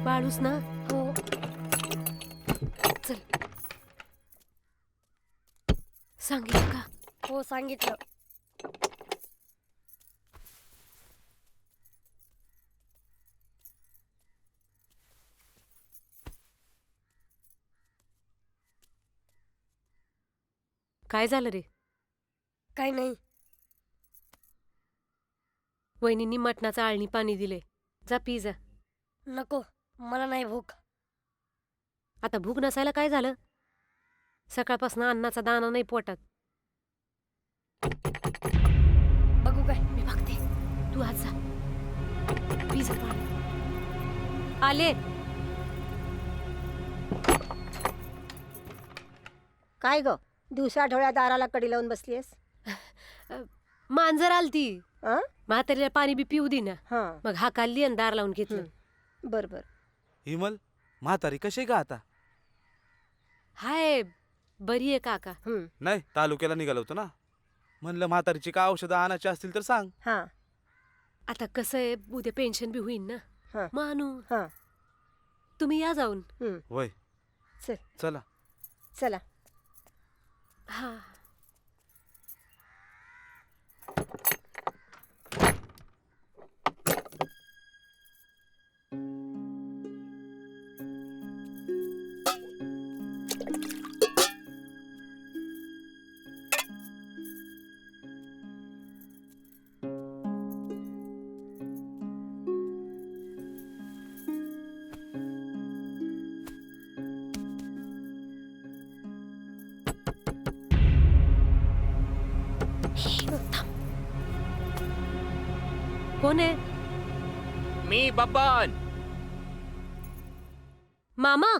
बाळूस ना. हो. चल सांगितलं का? हो सांगितलं. काय झालं रे? काही नाही. वहिनींनी मटणाचं आळणी पाणी दिले. जा पी जा. नको मला नाही भूक. आता भूक नसायला काय झालं? सकाळपासून अन्नाचा दाना नाही पोटात. बघू काय? मी बघते. तू आज जा. पी जा पाणी. आले. काय ग दिवसा ढोळ्या दाराला कडी लावून बसलीस? मांजर आलती. म्हातारीला पाणी बी पिऊ दे ना. हा मग हा काढली आणि दार लावून घेतलं. बर बर. हिमल म्हातारी कशी का आता? हाय बरी आहे काका. नाही तालुक्याला निघालो होतो ना, म्हणलं म्हातारीची का औषधं आणायची असतील तर सांग. हा आता कसं आहे, उद्या पेन्शन बी होईन ना. हा. मानू हा तुम्ही या जाऊन. वय चल चला. चला. हा. कोण आहे? मी बबन. मामा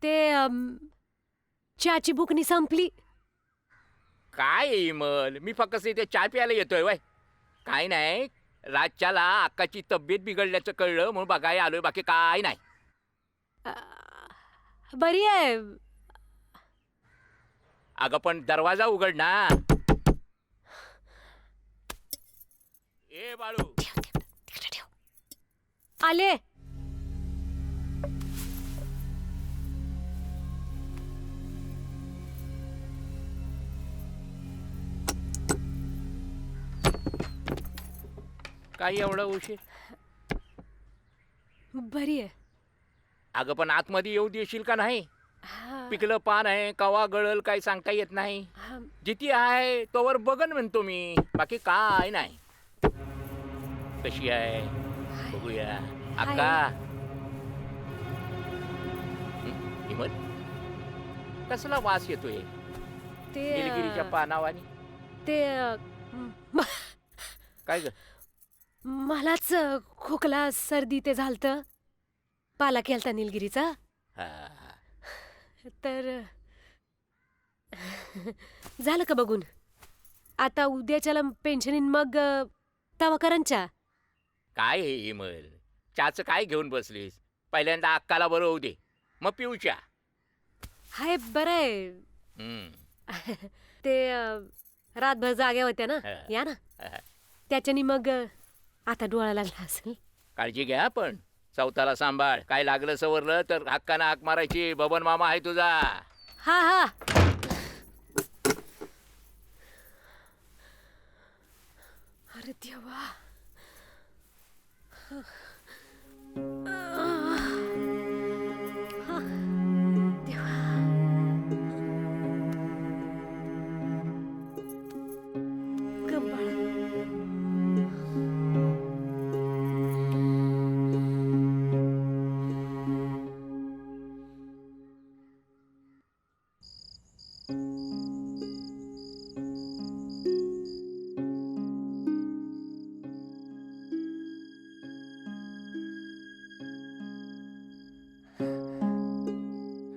ते चहाची बुकनी संपली. काय इमल, मी फक्त इथे चहा प्यायला येतोय वय. काय नाही, रातच्याला अक्काची तब्येत बिघडल्याचं कळलं म्हणून बघायला आलोय, बाकी काय नाही. बरी आहे. अगं पण दरवाजा उघड ना. ए बाळू. आले. काही एवढा उशीर? बरी आहे. अगं पण आतमध्ये येऊ देशील का नाही? हा. पिकलं पान आहे, कवा गळल काही सांगता येत नाही. जिथे आहे तोवर बघन म्हणतो मी, बाकी काय नाही. कशी आहे बघूया. अक्का. इमल, कसला वास येतोय ते निलगिरीच्या पानावानी? ते काय ग? मलाच खोकला सर्दी ते झालत. पाला केलता निलगिरीचा. तर झालं का बघून? आता उद्याच्याला पेन्शनीन मग तवा करंचा. काय हे इमल, चहाचं काय घेऊन बसलीस? पहिल्यांदा अक्काला बरं होऊ दे, मग पिऊ चहा. हाय बरं आहे. ते रातभर जाग्या होत्या ना, या ना. त्याच्यानी मग आता डोळा लागला असेल. काळजी घ्या पण, चौथाला सांभाळ. काय लागलं सवरलं तर हक्कानं हाक मारायची. बबन मामा आहे तुझा. हा हा. अरे देवा.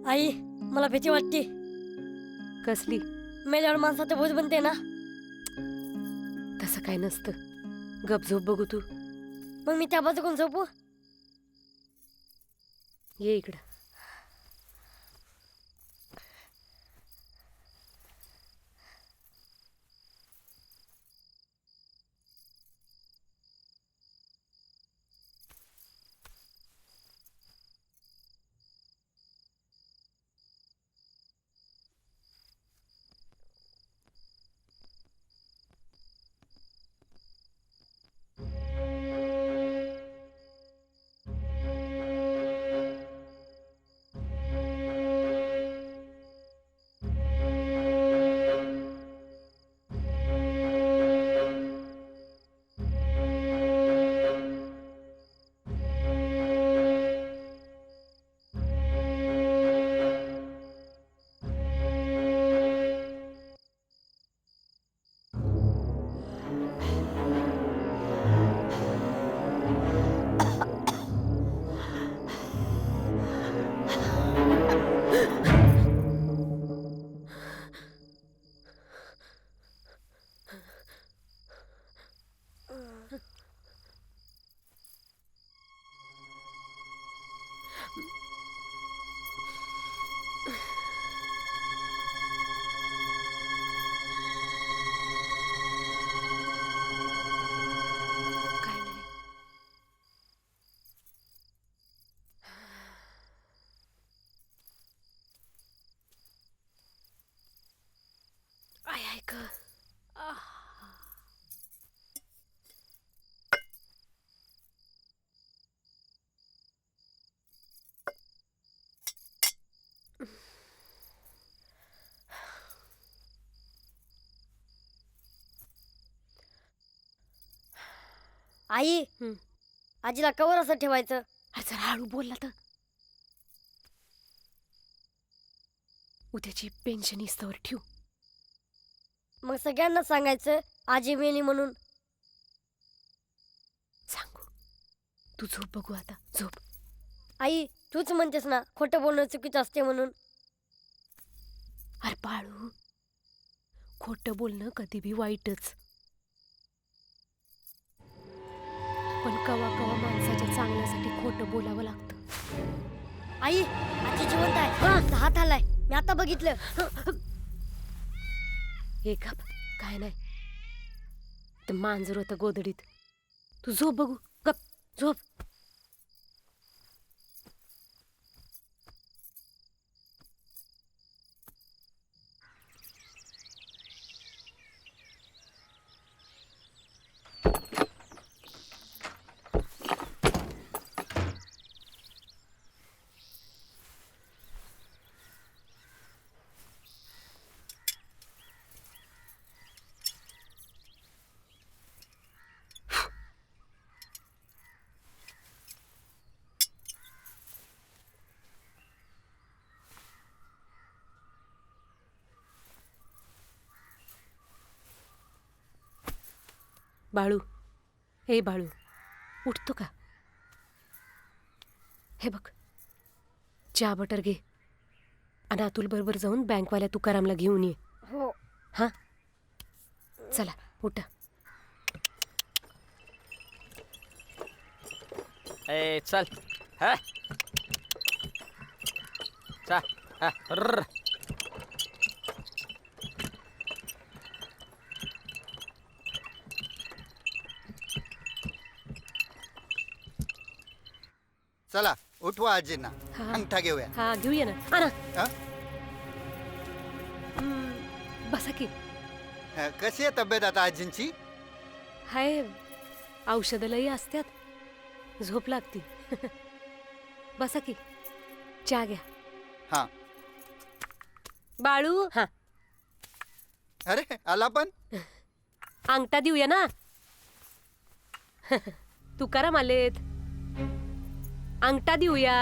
आई, मला भीती वाटते. कसली? मेल्यावर माणसाचं भूत बनते ना. तसं काय नसतं. गप झोप बघू तू. मग मी त्या बाजूकडून झोपू? ये इकडं. आई आजीला कवर असं ठेवायचं. अरे जरा हळू बोलला तर. उद्याची पेन्शन इस्तवर ठेवू. मग सगळ्यांना सांगायचं आजी मेली म्हणून. सांगू. तू झोप बघू आता, झोप. आई तूच म्हणतेस ना खोटं बोलणं चुकीचं असते म्हणून. अरे बाळू, खोटं बोलणं कधी बी वाईटच, पण कवा कवा माणसाच्या चांगल्यासाठी खोटं बोलावं लागतं. आई आजी जिवंत आहे. हात आलाय, मी आता बघितलं. हे गप, काय नाही. ते मांजर होतं गोधडीत. तू झोप बघू, गप झोप. बाळू, हे बाळू, उठतो का? हे बघ, चहा बटर घे आणि अतुल बरोबर जाऊन बँकवाल्या तुकारामला घेऊन ये. हो. हा, चला उठा. ए चल हा चा हा रर. चला उठवा आजींना. हा. अंगठा घेऊया. हा घेऊया ना. आणा. हा? बसा की. कशी आहे तब्येत आता आजींची? हाय, औषधं लई असत्यात, झोप लागती. बसा की, चहा घ्या. हा. बाळू. हा, अरे आला पण. अंगठा देऊया ना. तुकाराम आलेत, अंगठा देऊया.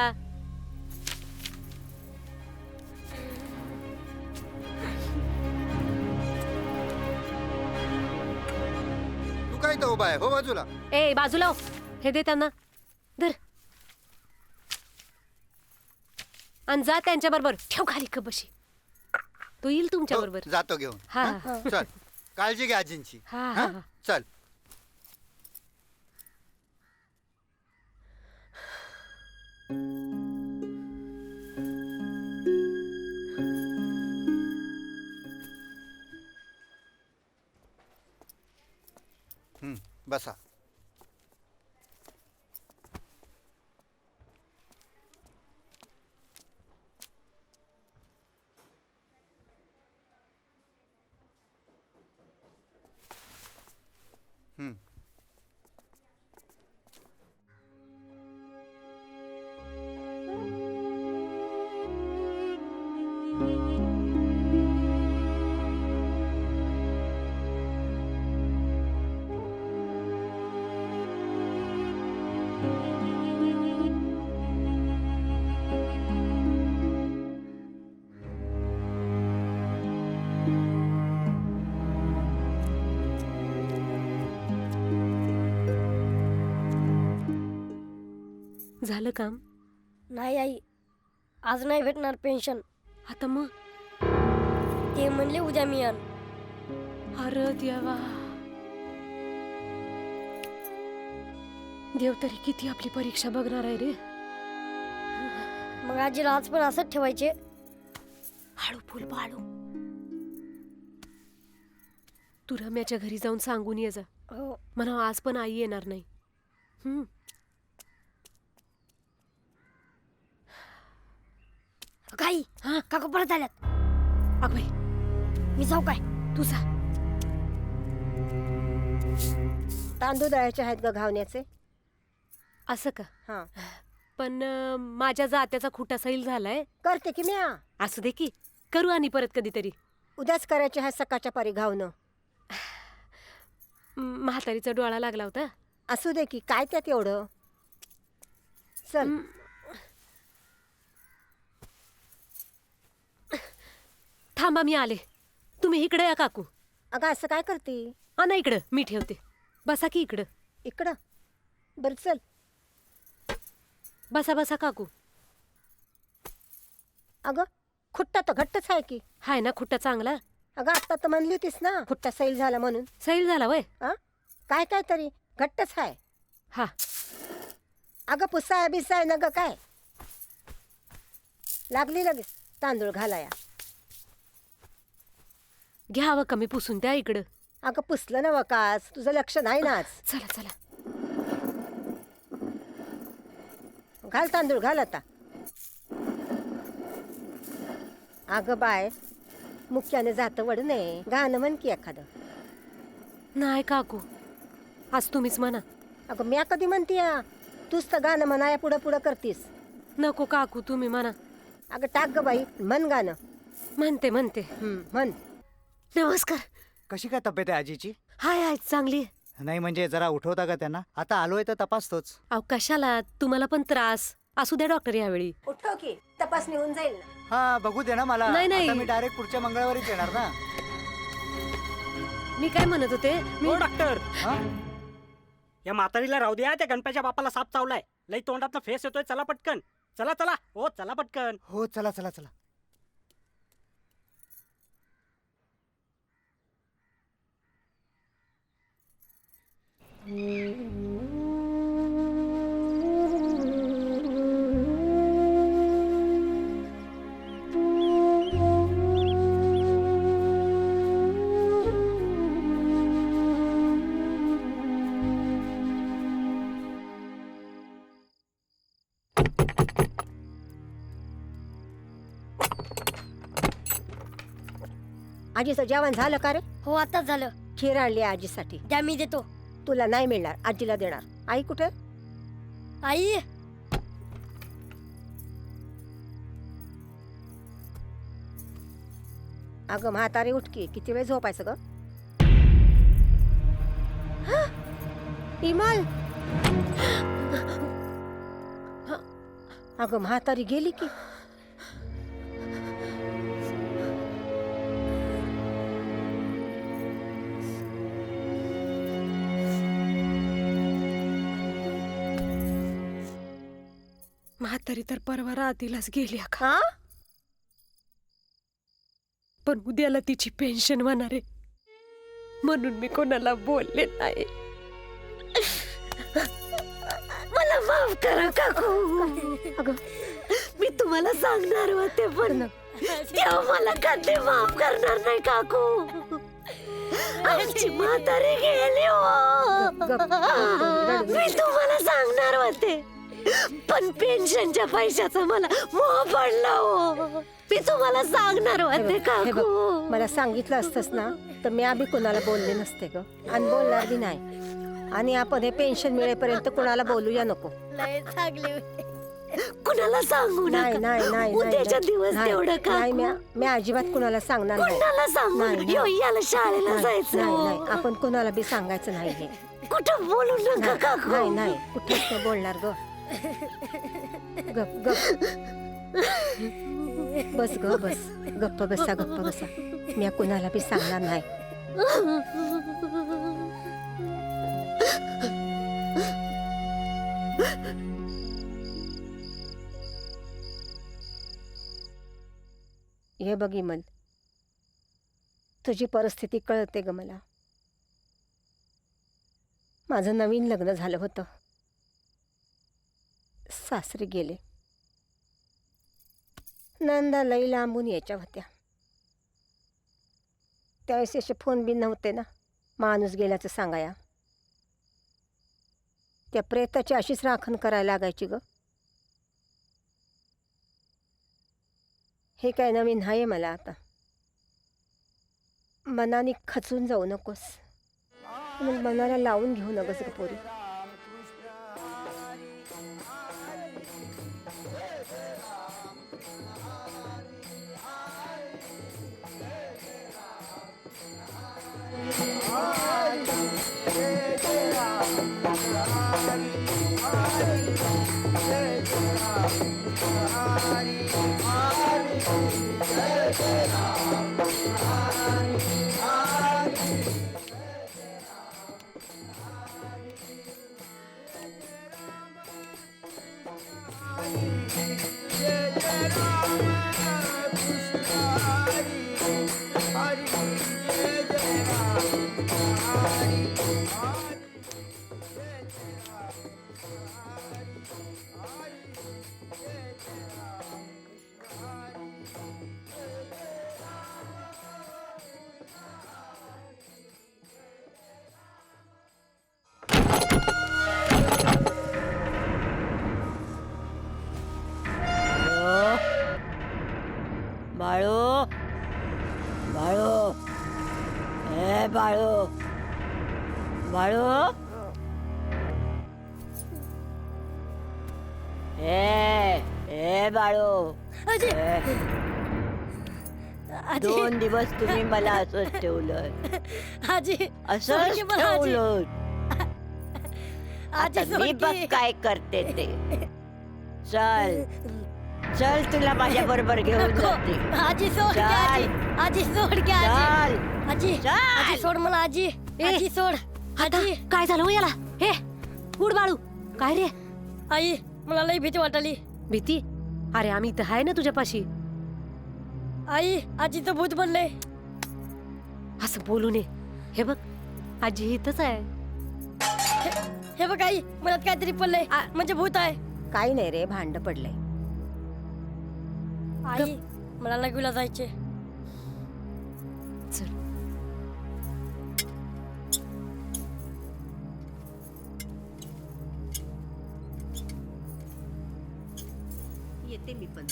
तू काय तर उभा आहे हो बाजूला. ए बाजूला हो. हे दे त्यांना. धर आणि जा त्यांच्या बरोबर. ठेव खाली कबशी. तो येईल तुमच्या बरोबर. जातो घेऊन. हा, हा? हा. चल काळजी घ्या आजींची. हा, हा? हा. चल. बसा. झालं काम? नाही आई, आज नाही भेटणार पेन्शन. आता मग ते म्हणले उद्या मिळेल. अरे देवा, देव तरी किती आपली परीक्षा बघणार आहे रे. मग आजीला आज पण असंच ठेवायचे. हळू फुल बाळू. तू रम्याच्या घरी जाऊन सांगून ये जा. हो. म्हणा आज पण आई येणार नाही. काही काका परत आल्यात. अग बाई, मी जाऊ काय? तू जा. तांदूळ दळायचे आहेत ग घावण्याचे. असं का? हा. पण माझ्या जात्याचा खुटा सैल झालाय. करते की म्या. असू दे की, करू आणि परत कधीतरी. उद्याच करायचे आहेत सकाळच्या पारी घावणं. म्हातारीचा डोळा लागला होता, असू दे की, काय त्यात एवढं. चल. थांबा मी आले. तुम्ही इकडे या काकू. अगं असं काय करते? ना इकडं मी ठेवते. बसा की इकडं. इकडं बरं चल. बसा बसा काकू. अगं खुट्टा तर घट्टच आहे की. हाय ना खुट्टा चांगला. अगं आता तर म्हणली होतीस ना खुट्टा सैल झाला म्हणून. सैल झाला वय. काय काय तरी घट्टच आहे. हा अगं पुसाय बिसाय न ग काय. लागली लगेच तांदूळ घालाया. घ्यावं कमी पुसून त्या इकडं. अगं पुसलं ना वकास, तुझं लक्ष नाही ना आज. चला चला घाल तांदूळ घाल आता. अगं बाय मुख्याने जातं वड नये. गाणं म्हण की एखादं. नाही काकू आज तुम्हीच म्हणा. अगं म्या कधी म्हणते तूच तर गाणं म्हणाया पुढं पुढं करतीस. नको काकू तुम्ही म्हणा. अगं टाक ग बाई म्हण गाणं. म्हणते म्हणते. म्हण. नमस्कार. कशी काय तब्येत आहे आजीची? हाय हाय चांगली. नाही म्हणजे जरा उठवता का त्यांना? आता आलोय तर तपासतोच. अहो कशाला, तुम्हाला पण त्रास असू द्या डॉक्टर यावेळी. उठव की तपासणी होऊन जाईल ना. हा बघू दे ना मला. नाही, नाही. आता मी डायरेक्ट पुढच्या मंगळवारीच येणार ना. मी काय म्हणत होते हो डॉक्टर, या म्हातारीला राहू द्या. त्या गणपतीच्या बापाला साप चावलाय. लई तोंडातला फेस येतोय. चला पटकन. चला चला हो चला पटकन. हो चला चला चला. आजीचं जेवण झालं का रे? हो आताच झालं. खीर आणली आजीसाठी. द्या मी देतो. तुला नाही मिळणार, आजीला देणार. आई कुठे? आई अगं म्हातारी उठकी, किती वेळ झोपायचं ग? इमल अगं म्हातारी गेली की. म्हातारी तर परवा रात्रीलाच गेली का. हा पण उद्याला तिची पेन्शन होणार आहे म्हणून मी कोणाला बोलले नाही. मला माफ करा काकू. अगं मी तुम्हाला सांगणार होते पण तेव्हा मला कधी माफ करणार नाही काकू. आमची म्हातारी गेली हो. मी तुम्हाला सांगणार होते पण पेन्शनच्या पैशाचा मला मोह पडला हो. मी तुम्हाला सांगणार होते काकू. मला सांगितलं असतंस ना तर मी आधी कोणाला बोलले नसते ग, आणि बोलणार बी नाही. आणि आपण हे पेन्शन मिळेपर्यंत कोणाला बोलूया नको. लय चांगले होते. कुणाला सांगू नाही नाही नाही उद्याच्या दिवस तेवढं नाही. का मी अजिबात कुणाला सांगणार नाही. कुणाला सांगू नाही, याला शाळेला नाही, जायचं नाही, हो. नाही. आपण कोणाला बी सांगायचं नाही हे. कुठं बोलू नका काकू. नाही नाही कुठेच नाही बोलणार ग. गप गप बस ग बस. गप्प बसा गप्प बसा. मी कुणाला बी सांगणार नाही. हे बघ इमल, तुझी परिस्थिती कळते ग मला. माझं नवीन लग्न झालं होतं. सासरी गेले. नंदा लई लांबून यायच्या होत्या. त्यावेळेस असे फोन बिन नव्हते ना माणूस गेल्याचं सांगाया. त्या प्रेताची अशीच राखण करायला लागायची ग. हे काय नवीन आहे मला आता. मनाने खचून जाऊ नकोस. मग मनाला लावून घेऊ नकोस ग पोरी. बाळू बाळू ए बाळू बाळू ए बाळू आजी. ए. आजी. 2 दिवस तुम्ही मला असंच ठेवलं आजी असंच सोडकी मला, आजी. ठेवलं आजी, आता मी सोडकी. बघ काय करते ते चल चल तुला माझ्या बरोबर घेऊन जाते आजी सोड की, आजी आजी सोड की, आजी चल आजी आजी सोड मला, आजी आजी सोड. आता आजी काय झालं हो याला? हे उड बाळू. काय रे? आई मला लई भीती वाटली. भीती? अरे आम्ही इथं आहे ना तुझ्यापाशी. आई आजी तर भूत बनले. असं बोलू नये. हे बघ आजी इथंच आहे. हे बघ आई मनात काहीतरी पडलंय म्हणजे भूत आहे. काही नाही रे, भांड पडलंय. आई मला लगवीला जायचे. चल. येते मी पण.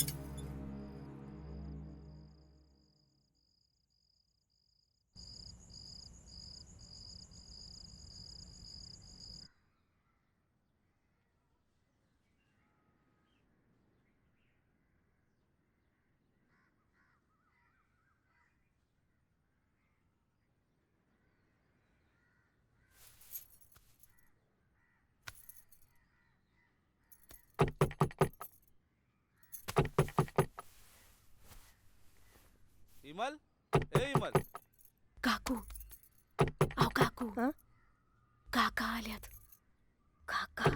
इमल ए इमल काकू. अहो काकू. काका आल्यात. काका.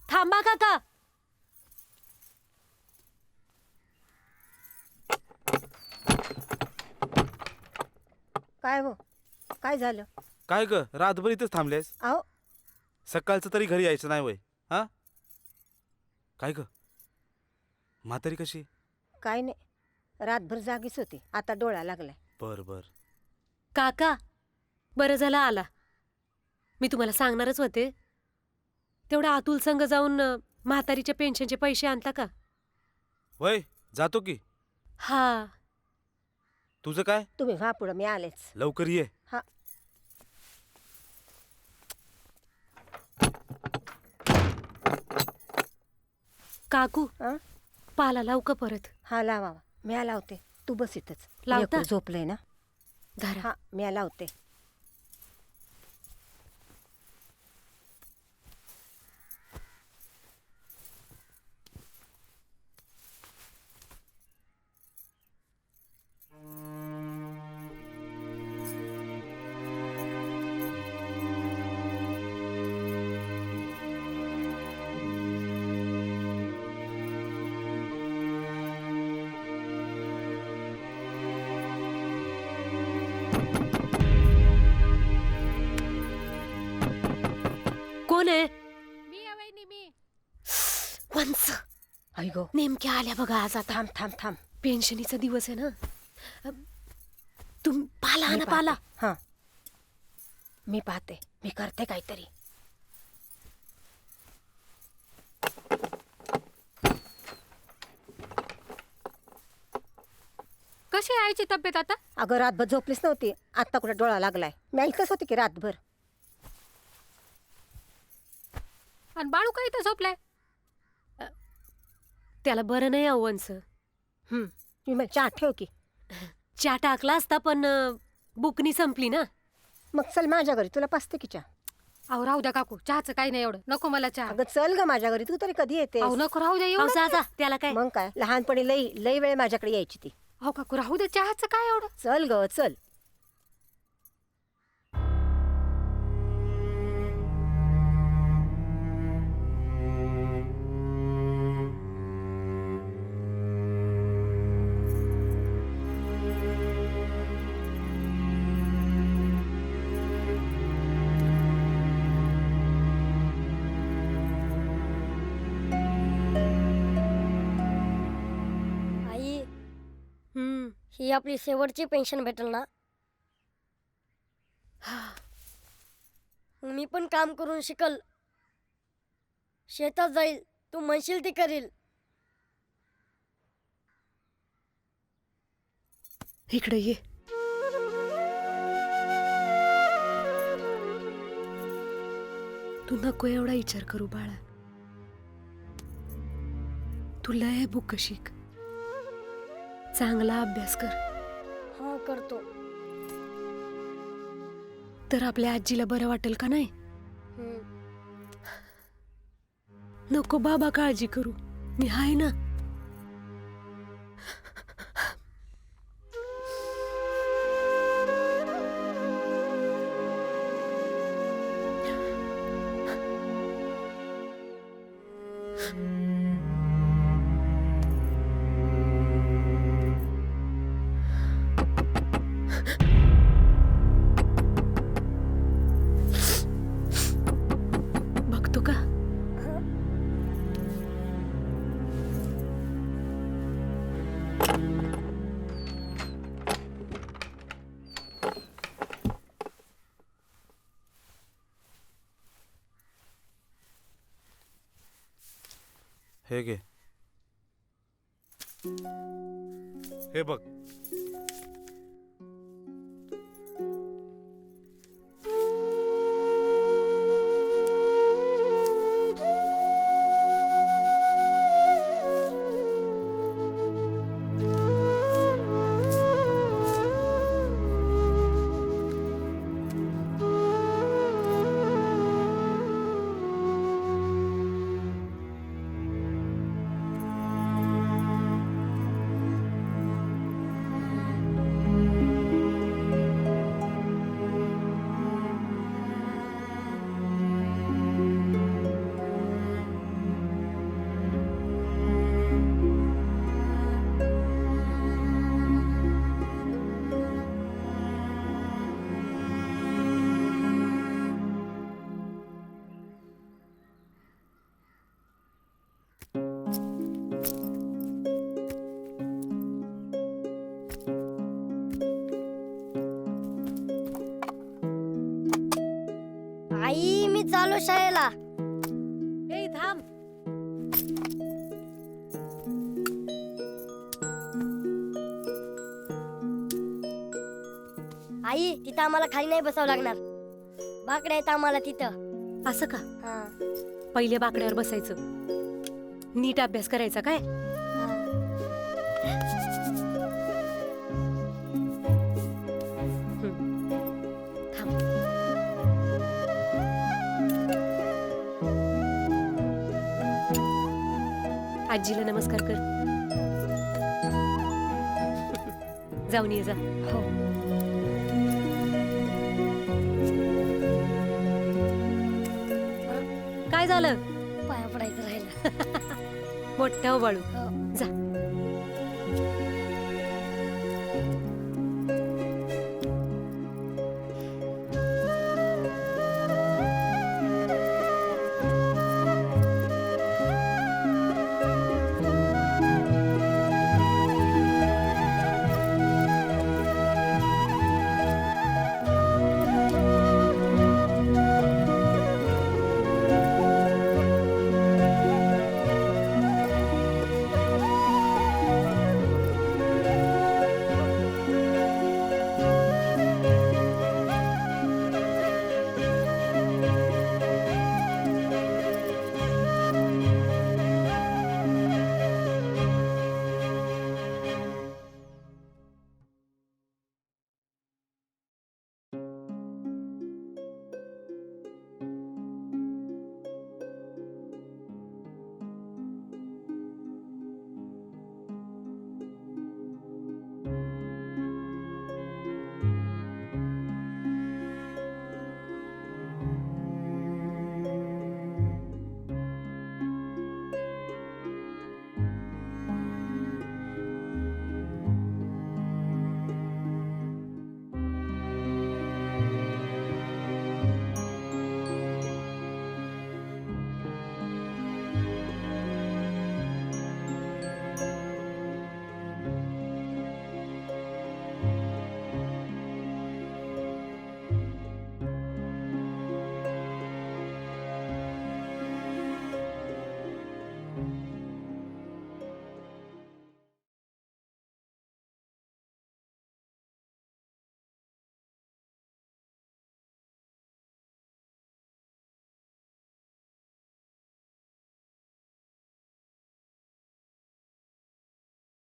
थांबा काका. काय हो, काय झालं? काय ग रातभर इथेच थांबलेस? अहो सकाळचं तरी घरी यायचं नाही वय हा? काय ग म्हातारी कशी? काय नाही, रातभर जागीच होती, आता डोळा लागलाय. बर बर. काका बरं झालं आला. मी तुम्हाला सांगणारच होते. तेवढा अतुल संग जाऊन म्हातारीच्या पेन्शनचे पैसे आणता का? वय जातो की. हा. तुझं काय? तुम्ही व्हा पुढं, मी आलेच. लवकर ये. हा. काकू पाला लावू का परत? हा लावा, मी लावते. तू बस इथंच. लावता? लेकरू झोपलंय ना. धरा. हा मी लावते. कोण आहे? वंस. अयगो नेमक्या आल्या बघा आज. आता थांब थांब थांब. पेन्शनीचा दिवस आहे ना. तुम पाला मी आणा पाला. पाहते. हा मी पाहते, मी करते काहीतरी. कशी आहे आईची तब्येत आता? अगं रातभर झोपलीच नव्हती, आत्ता कुठे डोळा लागलाय. मी ऐकच होते की रातभर. आणि बाळू काय इथं झोपलाय? त्याला बरं नाही अहो वंस. तुम्ही मला चहा ठेव की. चहा टाकला असता पण बुकनी संपली ना. मग चल माझ्या घरी, तुला पाचते की चहा. अहो राहू द्या काकू, चहाचं काही नाही एवढं, नको मला चहा. अगं चल ग माझ्या घरी, तू तरी कधी येते? अहो नको, राहू द्या एवढं. जा जा, त्याला काय मग काय, लहानपणी लई लई वेळ माझ्याकडे यायची ती. अहो काकू राहू द्या, चहाचं काय एवढं. चल ग चल. आई ही आपली शेवटची पेन्शन भेटेल ना? मी पण काम करून शिकल, शेतात जाईल, तू म्हणशील ती करील. इकडे ये. तू नको एवढा विचार करू बाळा, तू लय बुक शिक, चांगला अभ्यास कर. हा करतो. तर आपल्या आजीला बरं वाटेल का नाही? नको बाबा काळजी करू, मी आहे ना. बघतो का? हे घे. हे बघ. आई मी चालू शाळेला. ए थांब. आई तिथं आम्हाला खाली नाही बसावं लागणार, बाकड्या आहेत आम्हाला तिथं. असं का? हा. पहिले बाकड्यावर बसायचं, नीट अभ्यास करायचा काय? आजीला नमस्कार कर. जाऊन ये जा. हो. काय झालं? पाया पडायचं राहिलं. मोठं बाळू, जा.